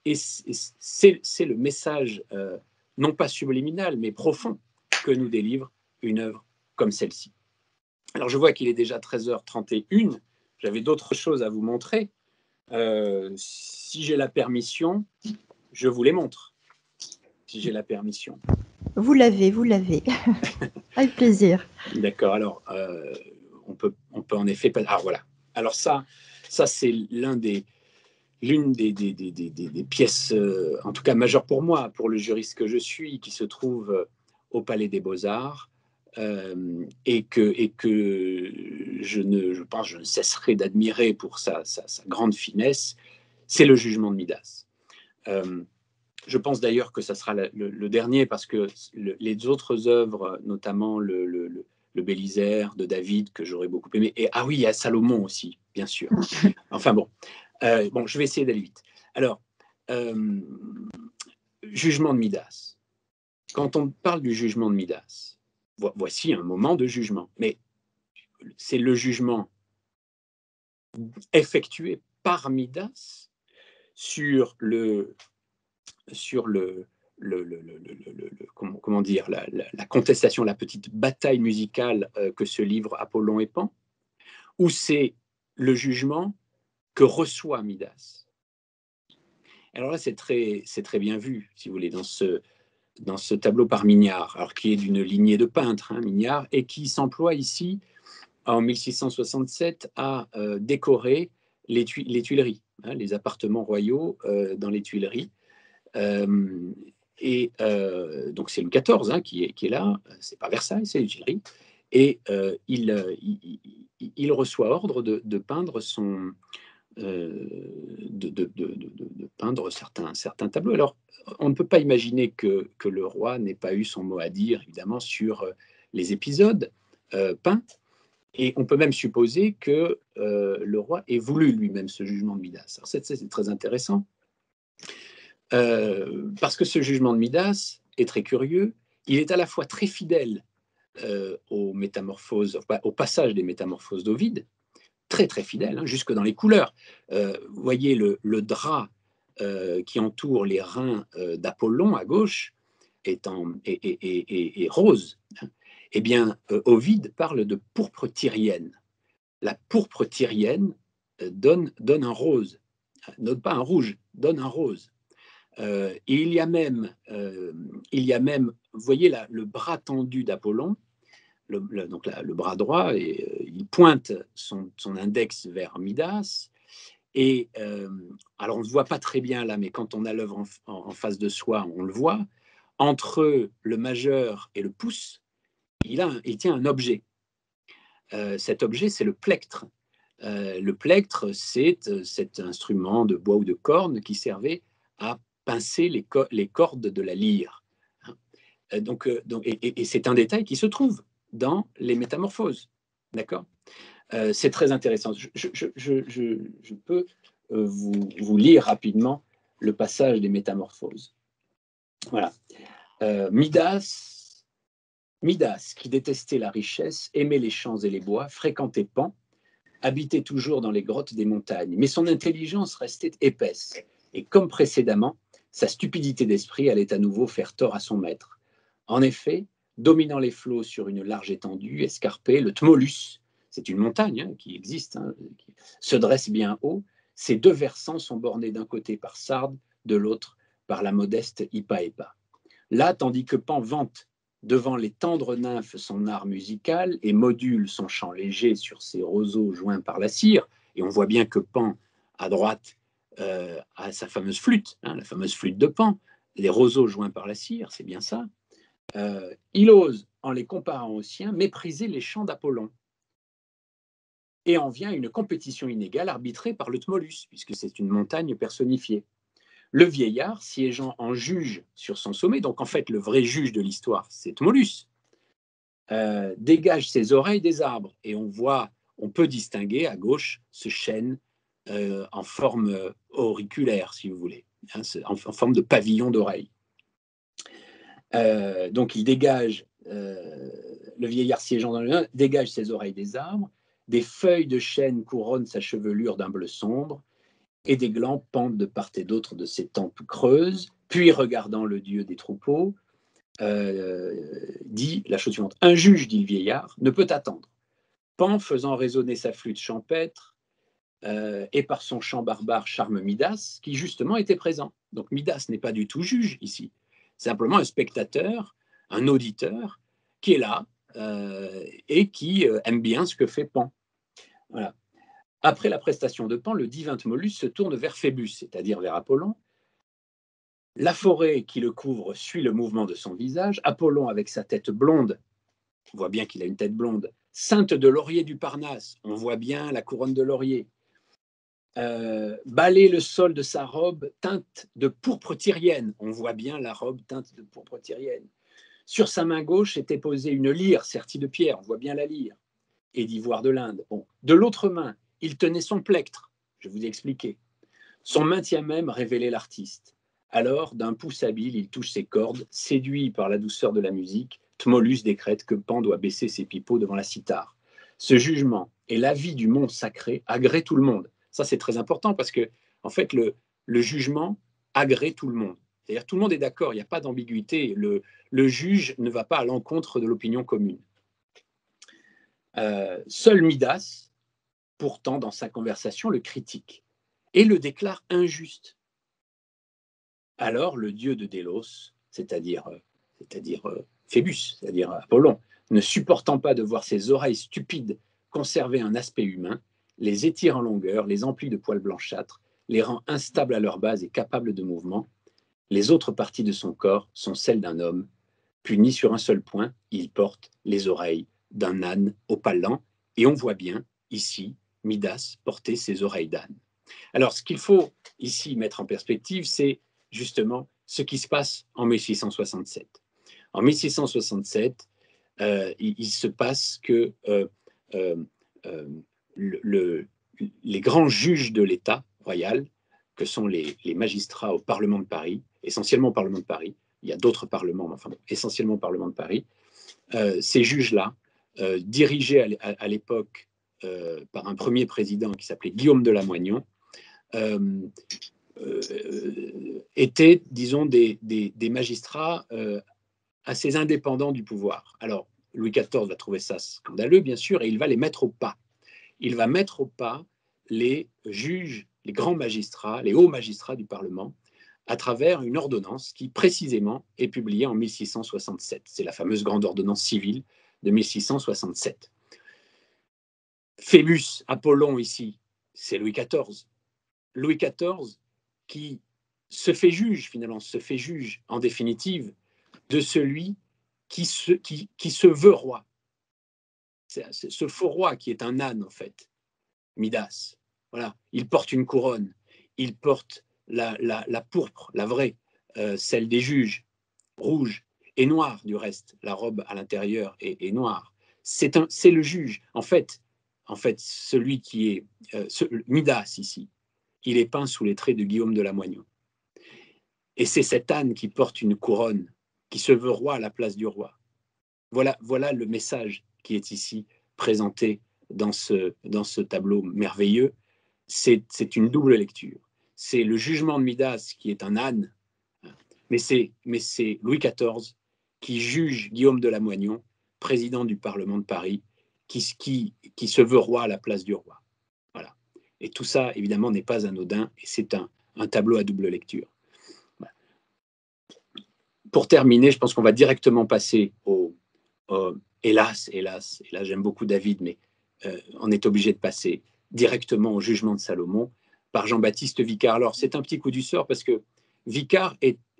Et c'est le message, non pas subliminal, mais profond, que nous délivre une œuvre comme celle-ci. Alors, je vois qu'il est déjà 13h31. J'avais d'autres choses à vous montrer. Si j'ai la permission, je vous les montre. Si j'ai la permission. Vous l'avez. Avec plaisir. D'accord. Alors, on peut en effet... Alors, voilà. Alors, ça c'est l'une des pièces, en tout cas majeures pour moi, pour le juriste que je suis, qui se trouve au Palais des Beaux-Arts, et que je ne cesserai d'admirer pour sa grande finesse, c'est le jugement de Midas. Je pense d'ailleurs que ça sera le dernier, parce que les autres œuvres, notamment le Bélisaire de David, que j'aurais beaucoup aimé, et oui, il y a Salomon aussi, bien sûr. Enfin bon, je vais essayer d'aller vite. Alors, jugement de Midas. Quand on parle du jugement de Midas, voici un moment de jugement, mais c'est le jugement effectué par Midas sur comment dire, la contestation, la petite bataille musicale que se livrent Apollon et Pan, ou c'est le jugement que reçoit Midas. Alors là, c'est très bien vu, si vous voulez, dans ce tableau par Mignard, alors qui est d'une lignée de peintres, Mignard, et qui s'emploie ici, en 1667, à décorer les Tuileries, les appartements royaux dans les Tuileries. Donc c'est Louis XIV qui est là, c'est pas Versailles, c'est les Tuileries, et il reçoit ordre de peindre de peindre certains tableaux. Alors, on ne peut pas imaginer que le roi n'ait pas eu son mot à dire, évidemment, sur les épisodes peints, et on peut même supposer que le roi ait voulu lui-même ce jugement de Midas. Alors, c'est très intéressant, parce que ce jugement de Midas est très curieux. Il est à la fois très fidèle aux métamorphoses, au passage des métamorphoses d'Ovide, très très fidèle, jusque dans les couleurs. Vous voyez le drap qui entoure les reins d'Apollon à gauche est rose. Eh bien, Ovide parle de pourpre tyrienne. La pourpre tyrienne donne un rose, donne pas un rouge, donne un rose. Et il y a même, vous voyez là, le bras tendu d'Apollon, donc le bras droit, et il pointe son index vers Midas. Et alors on ne voit pas très bien là, mais quand on a l'œuvre en face de soi, on le voit. Entre le majeur et le pouce, il tient un objet. Cet objet, c'est le plectre. Le plectre, c'est cet instrument de bois ou de corne qui servait à pincer les cordes de la lyre. Et c'est un détail qui se trouve dans les métamorphoses. D'accord ? C'est très intéressant. Je peux vous lire rapidement le passage des métamorphoses. Voilà. Midas, qui détestait la richesse, aimait les champs et les bois, fréquentait Pan, habitait toujours dans les grottes des montagnes, mais son intelligence restait épaisse, et comme précédemment, sa stupidité d'esprit allait à nouveau faire tort à son maître. En effet, dominant les flots sur une large étendue escarpée, le Tmolus, c'est une montagne qui existe, qui se dresse bien haut. Ses deux versants sont bornés d'un côté par Sardes, de l'autre par la modeste Hypaépa. Là, tandis que Pan vante devant les tendres nymphes son art musical et module son chant léger sur ses roseaux joints par la cire, et on voit bien que Pan, à droite, a sa fameuse flûte, la fameuse flûte de Pan, les roseaux joints par la cire, c'est bien ça, il ose, en les comparant aux siens, mépriser les chants d'Apollon. Et en vient une compétition inégale arbitrée par le Tmolus, puisque c'est une montagne personnifiée. Le vieillard, siégeant en juge sur son sommet, donc en fait le vrai juge de l'histoire, c'est Tmolus, dégage ses oreilles des arbres, et on peut distinguer à gauche ce chêne en forme auriculaire, si vous voulez, hein, en forme de pavillon d'oreilles. Donc il dégage, le vieillard siégeant dans le vin, dégage ses oreilles des arbres, des feuilles de chêne couronnent sa chevelure d'un bleu sombre, et des glands pendent de part et d'autre de ses tempes creuses, puis regardant le dieu des troupeaux, dit la chose suivante. Un juge, dit le vieillard, ne peut attendre. Pan faisant résonner sa flûte champêtre, et par son chant barbare charme Midas, qui justement était présent. Donc Midas n'est pas du tout juge ici, simplement un spectateur, un auditeur, qui est là et qui aime bien ce que fait Pan. Voilà. Après la prestation de Pan, le divin Tmolus se tourne vers Phébus, c'est-à-dire vers Apollon. La forêt qui le couvre suit le mouvement de son visage. Apollon, avec sa tête blonde, on voit bien qu'il a une tête blonde, ceinte de laurier du Parnasse, on voit bien la couronne de laurier, balaye le sol de sa robe teinte de pourpre tyrienne, on voit bien la robe teinte de pourpre tyrienne. Sur sa main gauche était posée une lyre sertie de pierre, on voit bien la lyre, et d'ivoire de l'Inde. Bon. De l'autre main, il tenait son plectre, je vous ai expliqué. Son maintien même révélait l'artiste. Alors, d'un pouce habile, il touche ses cordes, séduit par la douceur de la musique, Tmolus décrète que Pan doit baisser ses pipeaux devant la cithare. Ce jugement et l'avis du monde sacré agrée tout le monde. Ça, c'est très important parce que, en fait, le jugement agrée tout le monde. C'est-à-dire tout le monde est d'accord, il n'y a pas d'ambiguïté. Le juge ne va pas à l'encontre de l'opinion commune. Seul Midas, pourtant, dans sa conversation, le critique et le déclare injuste. Alors le dieu de Délos, c'est-à-dire Phébus, c'est-à-dire Apollon, ne supportant pas de voir ses oreilles stupides conserver un aspect humain, les étire en longueur, les emplit de poils blanchâtres, les rend instables à leur base et capables de mouvement. Les autres parties de son corps sont celles d'un homme, puni sur un seul point, il porte les oreilles d'un âne opalant, et on voit bien ici Midas porter ses oreilles d'âne. Alors, ce qu'il faut ici mettre en perspective, c'est justement ce qui se passe en 1667. En 1667, il se passe que les grands juges de l'État royal, que sont les magistrats au Parlement de Paris, essentiellement au Parlement de Paris, il y a d'autres parlements, mais enfin, essentiellement au Parlement de Paris, ces juges-là, dirigés à l'époque par un premier président qui s'appelait Guillaume de Lamoignon, étaient, disons, des magistrats assez indépendants du pouvoir. Alors, Louis XIV va trouver ça scandaleux, bien sûr, et il va les mettre au pas. Il va mettre au pas les juges, les grands magistrats, les hauts magistrats du Parlement, à travers une ordonnance qui, précisément, est publiée en 1667. C'est la fameuse grande ordonnance civile de 1667. Phébus, Apollon ici, c'est Louis XIV. Louis XIV qui se fait juge, finalement, se fait juge, en définitive, de celui qui se veut roi. C'est ce faux roi qui est un âne, en fait, Midas. Voilà. Il porte une couronne, il porte la pourpre, la vraie, celle des juges, rouge et noire du reste. La robe à l'intérieur est noire. C'est le juge. En fait, celui qui est Midas ici, il est peint sous les traits de Guillaume de Lamoignon. Et c'est cet âne qui porte une couronne, qui se veut roi à la place du roi. Voilà le message qui est ici présenté dans ce tableau merveilleux. C'est une double lecture. C'est le jugement de Midas qui est un âne, mais c'est Louis XIV qui juge Guillaume de Lamoignon, président du Parlement de Paris, qui se veut roi à la place du roi. Voilà. Et tout ça, évidemment, n'est pas anodin, et c'est un tableau à double lecture. Voilà. Pour terminer, je pense qu'on va directement passer hélas, et là j'aime beaucoup David, mais on est obligé de passer directement au jugement de Salomon par Jean-Baptiste Vicard. Alors c'est un petit coup du sort parce que Vicard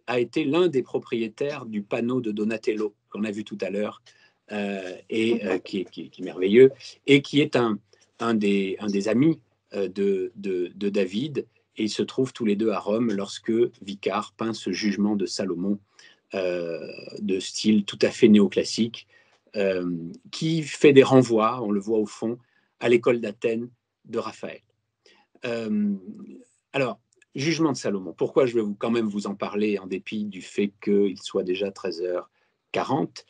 a été l'un des propriétaires du panneau de Donatello qu'on a vu tout à l'heure, qui est merveilleux, et qui est un des amis de David, et ils se trouvent tous les deux à Rome lorsque Vicard peint ce jugement de Salomon de style tout à fait néoclassique, qui fait des renvois, on le voit au fond, à l'école d'Athènes de Raphaël. Alors, jugement de Salomon, pourquoi je vais quand même vous en parler en dépit du fait qu'il soit déjà 13h40,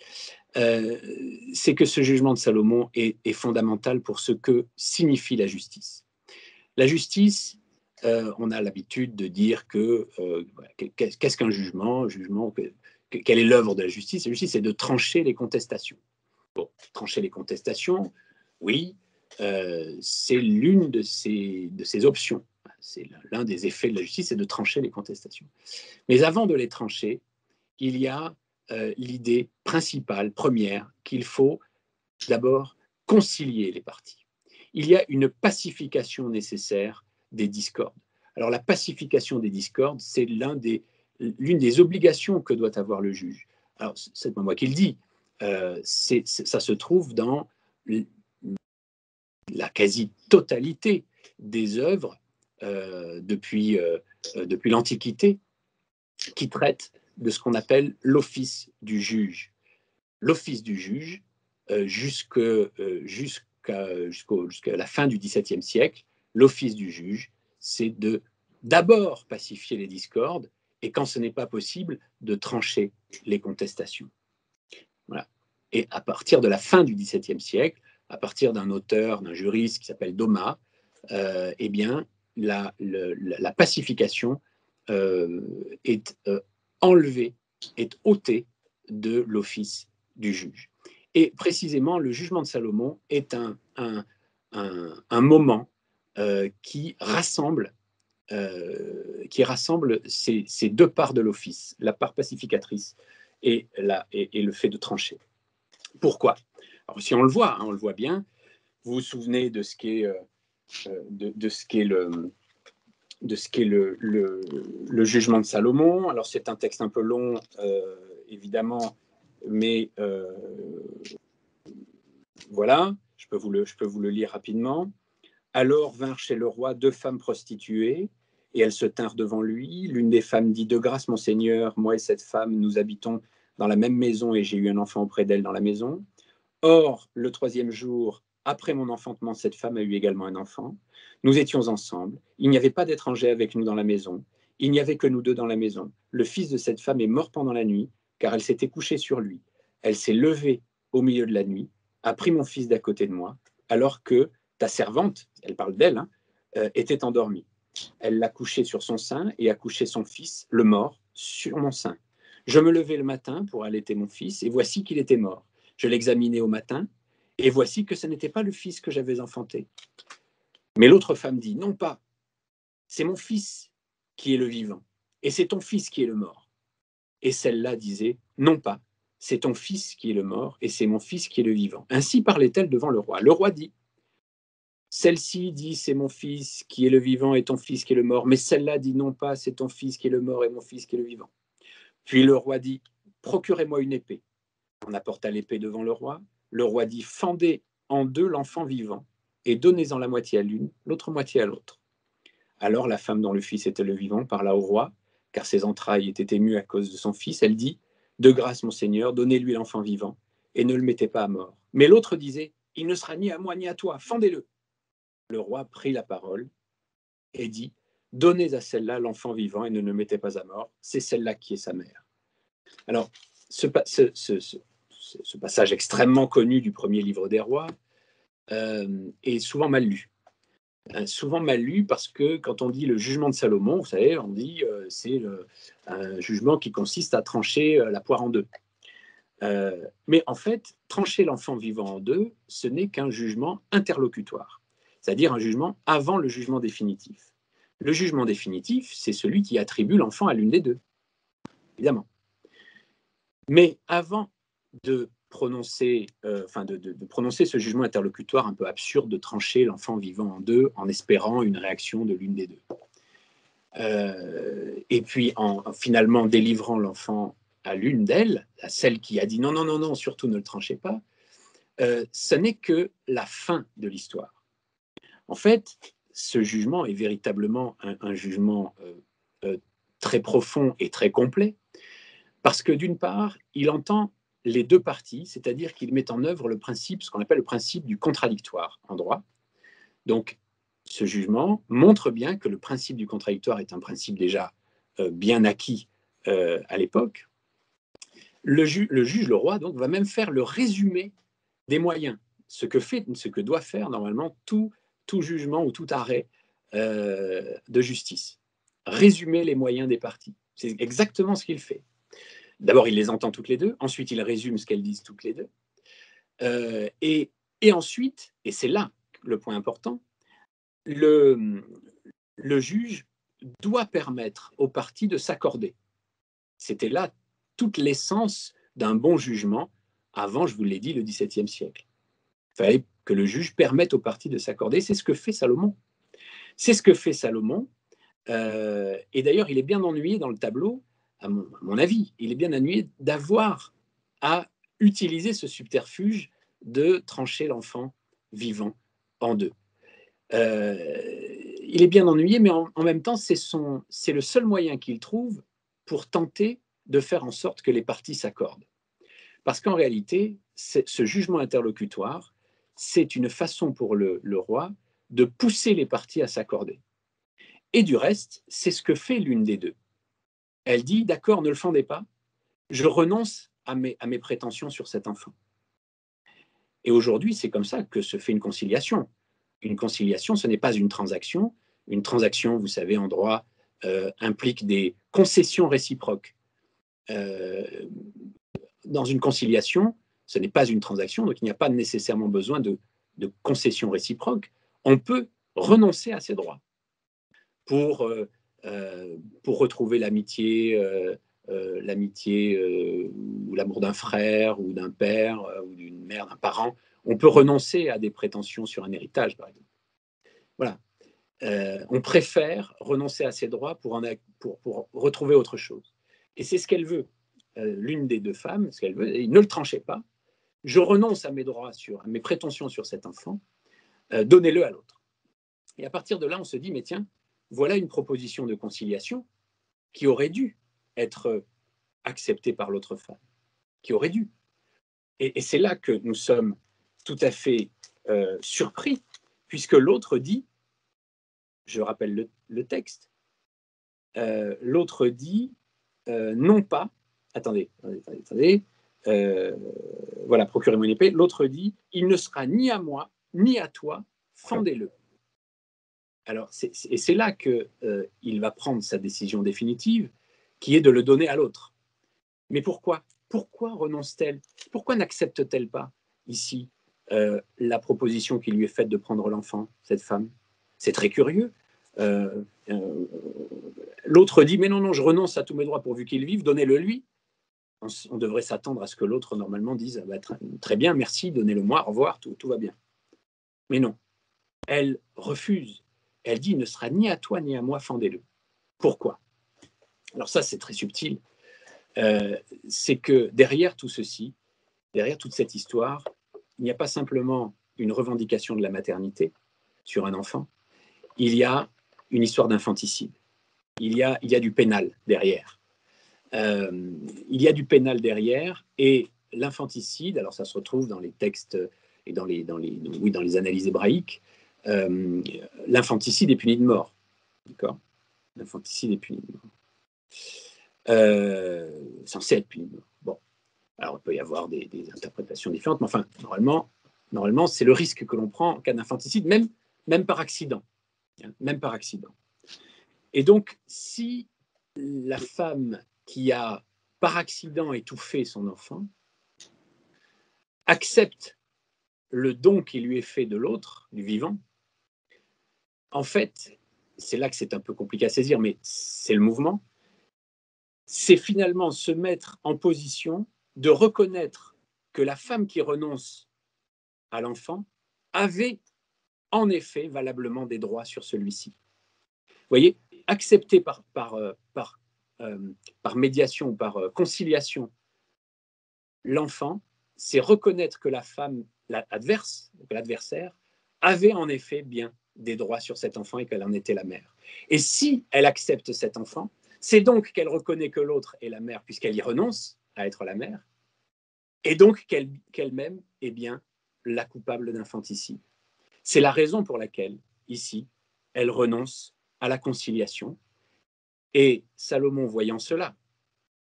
c'est que ce jugement de Salomon est fondamental pour ce que signifie la justice. La justice, on a l'habitude de dire qu'est-ce qu'un jugement, quelle est l'œuvre de la justice? La justice, c'est de trancher les contestations. Bon, trancher les contestations, oui, c'est l'une de ces options. C'est l'un des effets de la justice, c'est de trancher les contestations. Mais avant de les trancher, il y a l'idée principale, première, qu'il faut d'abord concilier les parties. Il y a une pacification nécessaire des discordes. Alors la pacification des discordes, c'est l'une des obligations que doit avoir le juge. Alors c'est pas moi qui le dis, ça se trouve dans la quasi-totalité des œuvres depuis l'Antiquité qui traitent de ce qu'on appelle l'office du juge. L'office du juge, jusqu'à la fin du XVIIe siècle, l'office du juge, c'est d'abord pacifier les discordes et, quand ce n'est pas possible, de trancher les contestations. Voilà. Et à partir de la fin du XVIIe siècle, à partir d'un auteur, d'un juriste qui s'appelle Domat, eh bien, la pacification est enlevée, est ôtée de l'office du juge. Et précisément, le jugement de Salomon est un moment qui rassemble ces deux parts de l'office, la part pacificatrice et le fait de trancher. Pourquoi? Alors, si on le voit bien, vous vous souvenez de ce qu'est le jugement de Salomon. Alors, c'est un texte un peu long, évidemment, mais voilà, je peux vous le lire rapidement. Alors vinrent chez le roi 2 femmes prostituées, et elles se tinrent devant lui. L'une des femmes dit: de grâce, mon seigneur, moi et cette femme, nous habitons dans la même maison, et j'ai eu un enfant auprès d'elle dans la maison. Or, le 3e jour, après mon enfantement, cette femme a eu également un enfant. Nous étions ensemble. Il n'y avait pas d'étranger avec nous dans la maison. Il n'y avait que nous deux dans la maison. Le fils de cette femme est mort pendant la nuit, car elle s'était couchée sur lui. Elle s'est levée au milieu de la nuit, a pris mon fils d'à côté de moi, alors que ta servante, elle parle d'elle, était endormie. Elle l'a couché sur son sein et a couché son fils, le mort, sur mon sein. Je me levai le matin pour allaiter mon fils, et voici qu'il était mort. Je l'examinai au matin, et voici que ce n'était pas le fils que j'avais enfanté. Mais l'autre femme dit: non pas, c'est mon fils qui est le vivant, et c'est ton fils qui est le mort. Et celle-là disait: non pas, c'est ton fils qui est le mort, et c'est mon fils qui est le vivant. Ainsi parlait-elle devant le roi. Le roi dit: celle-ci dit: c'est mon fils qui est le vivant et ton fils qui est le mort. Mais celle-là dit: non pas, c'est ton fils qui est le mort et mon fils qui est le vivant. Puis le roi dit: procurez-moi une épée. On apporta l'épée devant le roi. Le roi dit: fendez en deux l'enfant vivant et donnez-en la moitié à l'une, l'autre moitié à l'autre. Alors la femme dont le fils était le vivant parla au roi, car ses entrailles étaient émues à cause de son fils. Elle dit: de grâce, mon seigneur, donnez-lui l'enfant vivant et ne le mettez pas à mort. Mais l'autre disait: il ne sera ni à moi ni à toi, fendez-le. Le roi prit la parole et dit: donnez à celle-là l'enfant vivant et ne le mettez pas à mort, c'est celle-là qui est sa mère. Alors, ce passage extrêmement connu du premier livre des rois est souvent mal lu. Souvent mal lu parce que quand on dit le jugement de Salomon, vous savez, on dit c'est un jugement qui consiste à trancher la poire en deux. Mais en fait, trancher l'enfant vivant en deux, ce n'est qu'un jugement interlocutoire, c'est-à-dire un jugement avant le jugement définitif. Le jugement définitif, c'est celui qui attribue l'enfant à l'une des deux, évidemment. Mais avant de prononcer, de prononcer ce jugement interlocutoire un peu absurde de trancher l'enfant vivant en deux en espérant une réaction de l'une des deux, Et puis en finalement délivrant l'enfant à l'une d'elles, à celle qui a dit non, non, non, non, surtout ne le tranchez pas, ce n'est que la fin de l'histoire. En fait, ce jugement est véritablement un jugement très profond et très complet, parce que d'une part, il entend les deux parties, c'est-à-dire qu'il met en œuvre le principe, ce qu'on appelle le principe du contradictoire en droit. Donc, ce jugement montre bien que le principe du contradictoire est un principe déjà bien acquis à l'époque. Le juge, le roi, donc, va même faire le résumé des moyens, ce que doit faire normalement tout jugement ou tout arrêt de justice. Résumer les moyens des parties. C'est exactement ce qu'il fait. D'abord, il les entend toutes les deux. Ensuite, il résume ce qu'elles disent toutes les deux. Et ensuite, et c'est là le point important, le juge doit permettre aux parties de s'accorder. C'était là toute l'essence d'un bon jugement avant, je vous l'ai dit, le XVIIe siècle. Il fallait que le juge permette aux parties de s'accorder. C'est ce que fait Salomon. C'est ce que fait Salomon. Et d'ailleurs, il est bien ennuyé dans le tableau, à mon avis, il est bien ennuyé d'avoir à utiliser ce subterfuge de trancher l'enfant vivant en deux. Il est bien ennuyé, mais en même temps, c'est le seul moyen qu'il trouve pour tenter de faire en sorte que les parties s'accordent. Parce qu'en réalité, ce jugement interlocutoire, c'est une façon pour le roi de pousser les parties à s'accorder. Et du reste, c'est ce que fait l'une des deux. Elle dit, d'accord, ne le fendez pas, je renonce à mes prétentions sur cet enfant. Et aujourd'hui, c'est comme ça que se fait une conciliation. Une conciliation, ce n'est pas une transaction. Une transaction, vous savez, en droit, implique des concessions réciproques. Dans une conciliation, ce n'est pas une transaction, donc il n'y a pas nécessairement besoin de concessions réciproques. On peut renoncer à ses droits pour retrouver l'amitié ou l'amour d'un frère ou d'un père ou d'une mère, d'un parent. On peut renoncer à des prétentions sur un héritage, par exemple. Voilà. On préfère renoncer à ses droits pour retrouver autre chose. Et c'est ce qu'elle veut. L'une des deux femmes, ce qu'elle veut, et ne le tranchez pas. Je renonce à mes droits, à mes prétentions sur cet enfant. Donnez-le à l'autre. Et à partir de là, on se dit, mais tiens, voilà une proposition de conciliation qui aurait dû être acceptée par l'autre femme, qui aurait dû. Et c'est là que nous sommes tout à fait surpris, puisque l'autre dit, je rappelle le texte, l'autre dit, non pas, attendez, voilà, procurez-moi une épée, l'autre dit, il ne sera ni à moi, ni à toi, fendez-le. Alors, et c'est là qu'il va prendre sa décision définitive, qui est de le donner à l'autre. Mais pourquoi ? Pourquoi renonce-t-elle ? Pourquoi n'accepte-t-elle pas, ici, la proposition qui lui est faite de prendre l'enfant, cette femme ? C'est très curieux. L'autre dit, mais non, non, je renonce à tous mes droits pourvu qu'il vive, donnez-le lui. On devrait s'attendre à ce que l'autre, normalement, dise, ah bah, très bien, merci, donnez-le-moi, au revoir, tout va bien. Mais non, elle refuse. Elle dit, il ne sera ni à toi ni à moi, fendez-le. Pourquoi ? Alors ça, c'est très subtil. C'est que derrière tout ceci, derrière toute cette histoire, il n'y a pas simplement une revendication de la maternité sur un enfant, il y a une histoire d'infanticide. Il y a du pénal derrière. Il y a du pénal derrière, et l'infanticide, alors ça se retrouve dans les textes et dans les analyses hébraïques, l'infanticide est puni de mort. D'accord ? L'infanticide est puni de mort. Censé être puni de mort. Bon. Alors, il peut y avoir des interprétations différentes, mais enfin, normalement, c'est le risque que l'on prend en cas d'infanticide, même par accident. Même par accident. Et donc, si la femme qui a par accident étouffé son enfant accepte le don qui lui est fait de l'autre, du vivant, en fait, c'est là que c'est un peu compliqué à saisir, mais c'est le mouvement, c'est finalement se mettre en position de reconnaître que la femme qui renonce à l'enfant avait en effet valablement des droits sur celui-ci. Vous voyez, accepter par médiation, par conciliation, l'enfant, c'est reconnaître que la femme adverse, l'adversaire, avait en effet bien des droits sur cet enfant et qu'elle en était la mère. Et si elle accepte cet enfant, c'est donc qu'elle reconnaît que l'autre est la mère puisqu'elle y renonce à être la mère, et donc qu'elle-même est bien la coupable d'infanticide. C'est la raison pour laquelle, ici, elle renonce à la conciliation. Et Salomon, voyant cela,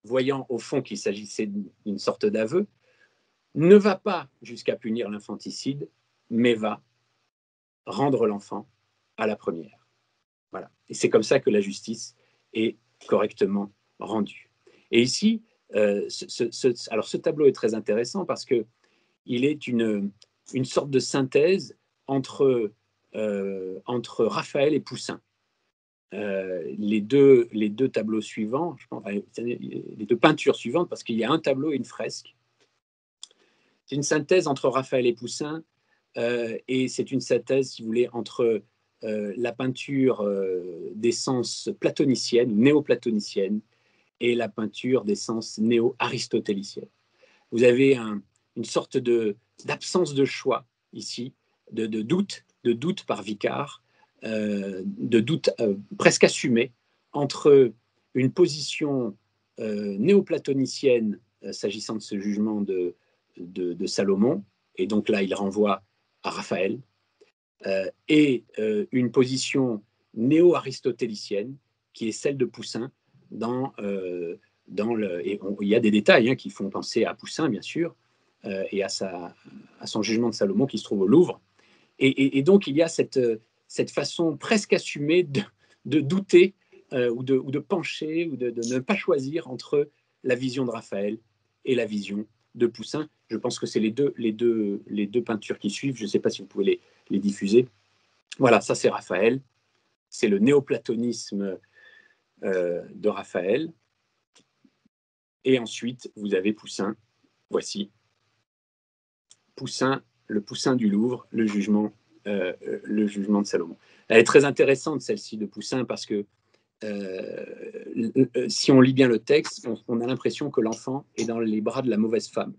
voyant au fond qu'il s'agissait d'une sorte d'aveu, ne va pas jusqu'à punir l'infanticide, mais va rendre l'enfant à la première. Voilà. Et c'est comme ça que la justice est correctement rendue. Et ici, alors ce tableau est très intéressant parce qu'il est une sorte de synthèse entre Raphaël et Poussin. Les deux tableaux suivants, je pense, les deux peintures suivantes, parce qu'il y a un tableau et une fresque. C'est une synthèse entre Raphaël et Poussin, et c'est une synthèse, si vous voulez, entre la peinture d'essence platonicienne, néo-platonicienne, et la peinture d'essence néo-aristotélicienne. Vous avez une sorte d'absence de choix ici, de doute par Vicard, de doute presque assumé entre une position néo-platonicienne s'agissant de ce jugement de Salomon, et donc là il renvoie à Raphaël, et une position néo-aristotélicienne qui est celle de Poussin il y a des détails qui font penser à Poussin, bien sûr, et à son jugement de Salomon qui se trouve au Louvre. Et donc, il y a cette façon presque assumée de douter ou de pencher ou de ne pas choisir entre la vision de Raphaël et la vision de Poussin. Je pense que c'est les deux peintures qui suivent. Je ne sais pas si vous pouvez les diffuser. Voilà, ça c'est Raphaël. C'est le néoplatonisme de Raphaël. Et ensuite, vous avez Poussin. Voici Poussin, le Poussin du Louvre, le jugement de Salomon. Elle est très intéressante, celle-ci de Poussin, parce que si on lit bien le texte, on a l'impression que l'enfant est dans les bras de la mauvaise femme,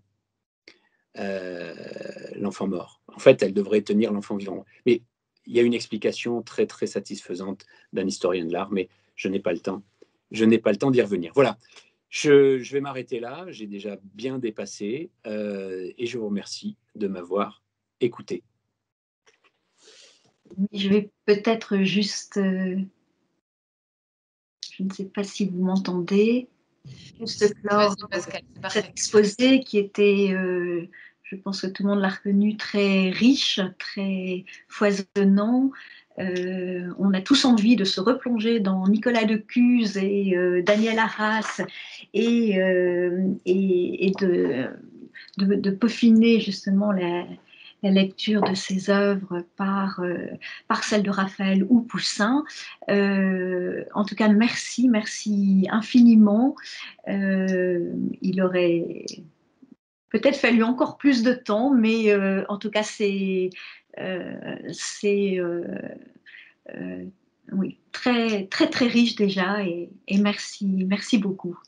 l'enfant mort. En fait, elle devrait tenir l'enfant vivant. Mais il y a une explication très, très satisfaisante d'un historien de l'art, mais je n'ai pas le temps. Je n'ai pas le temps d'y revenir. Voilà. Je vais m'arrêter là, j'ai déjà bien dépassé, et je vous remercie de m'avoir écouté. Je vais peut-être juste, je ne sais pas si vous m'entendez, juste clore cet exposé qui était, je pense que tout le monde l'a reconnu, très riche, très foisonnant. On a tous envie de se replonger dans Nicolas de Cuse et Daniel Arras et de peaufiner justement la lecture de ses œuvres par celle de Raphaël ou Poussin. En tout cas, merci infiniment. Il aurait peut-être fallu encore plus de temps, mais en tout cas, c'est oui, très, très, très riche déjà, et merci beaucoup.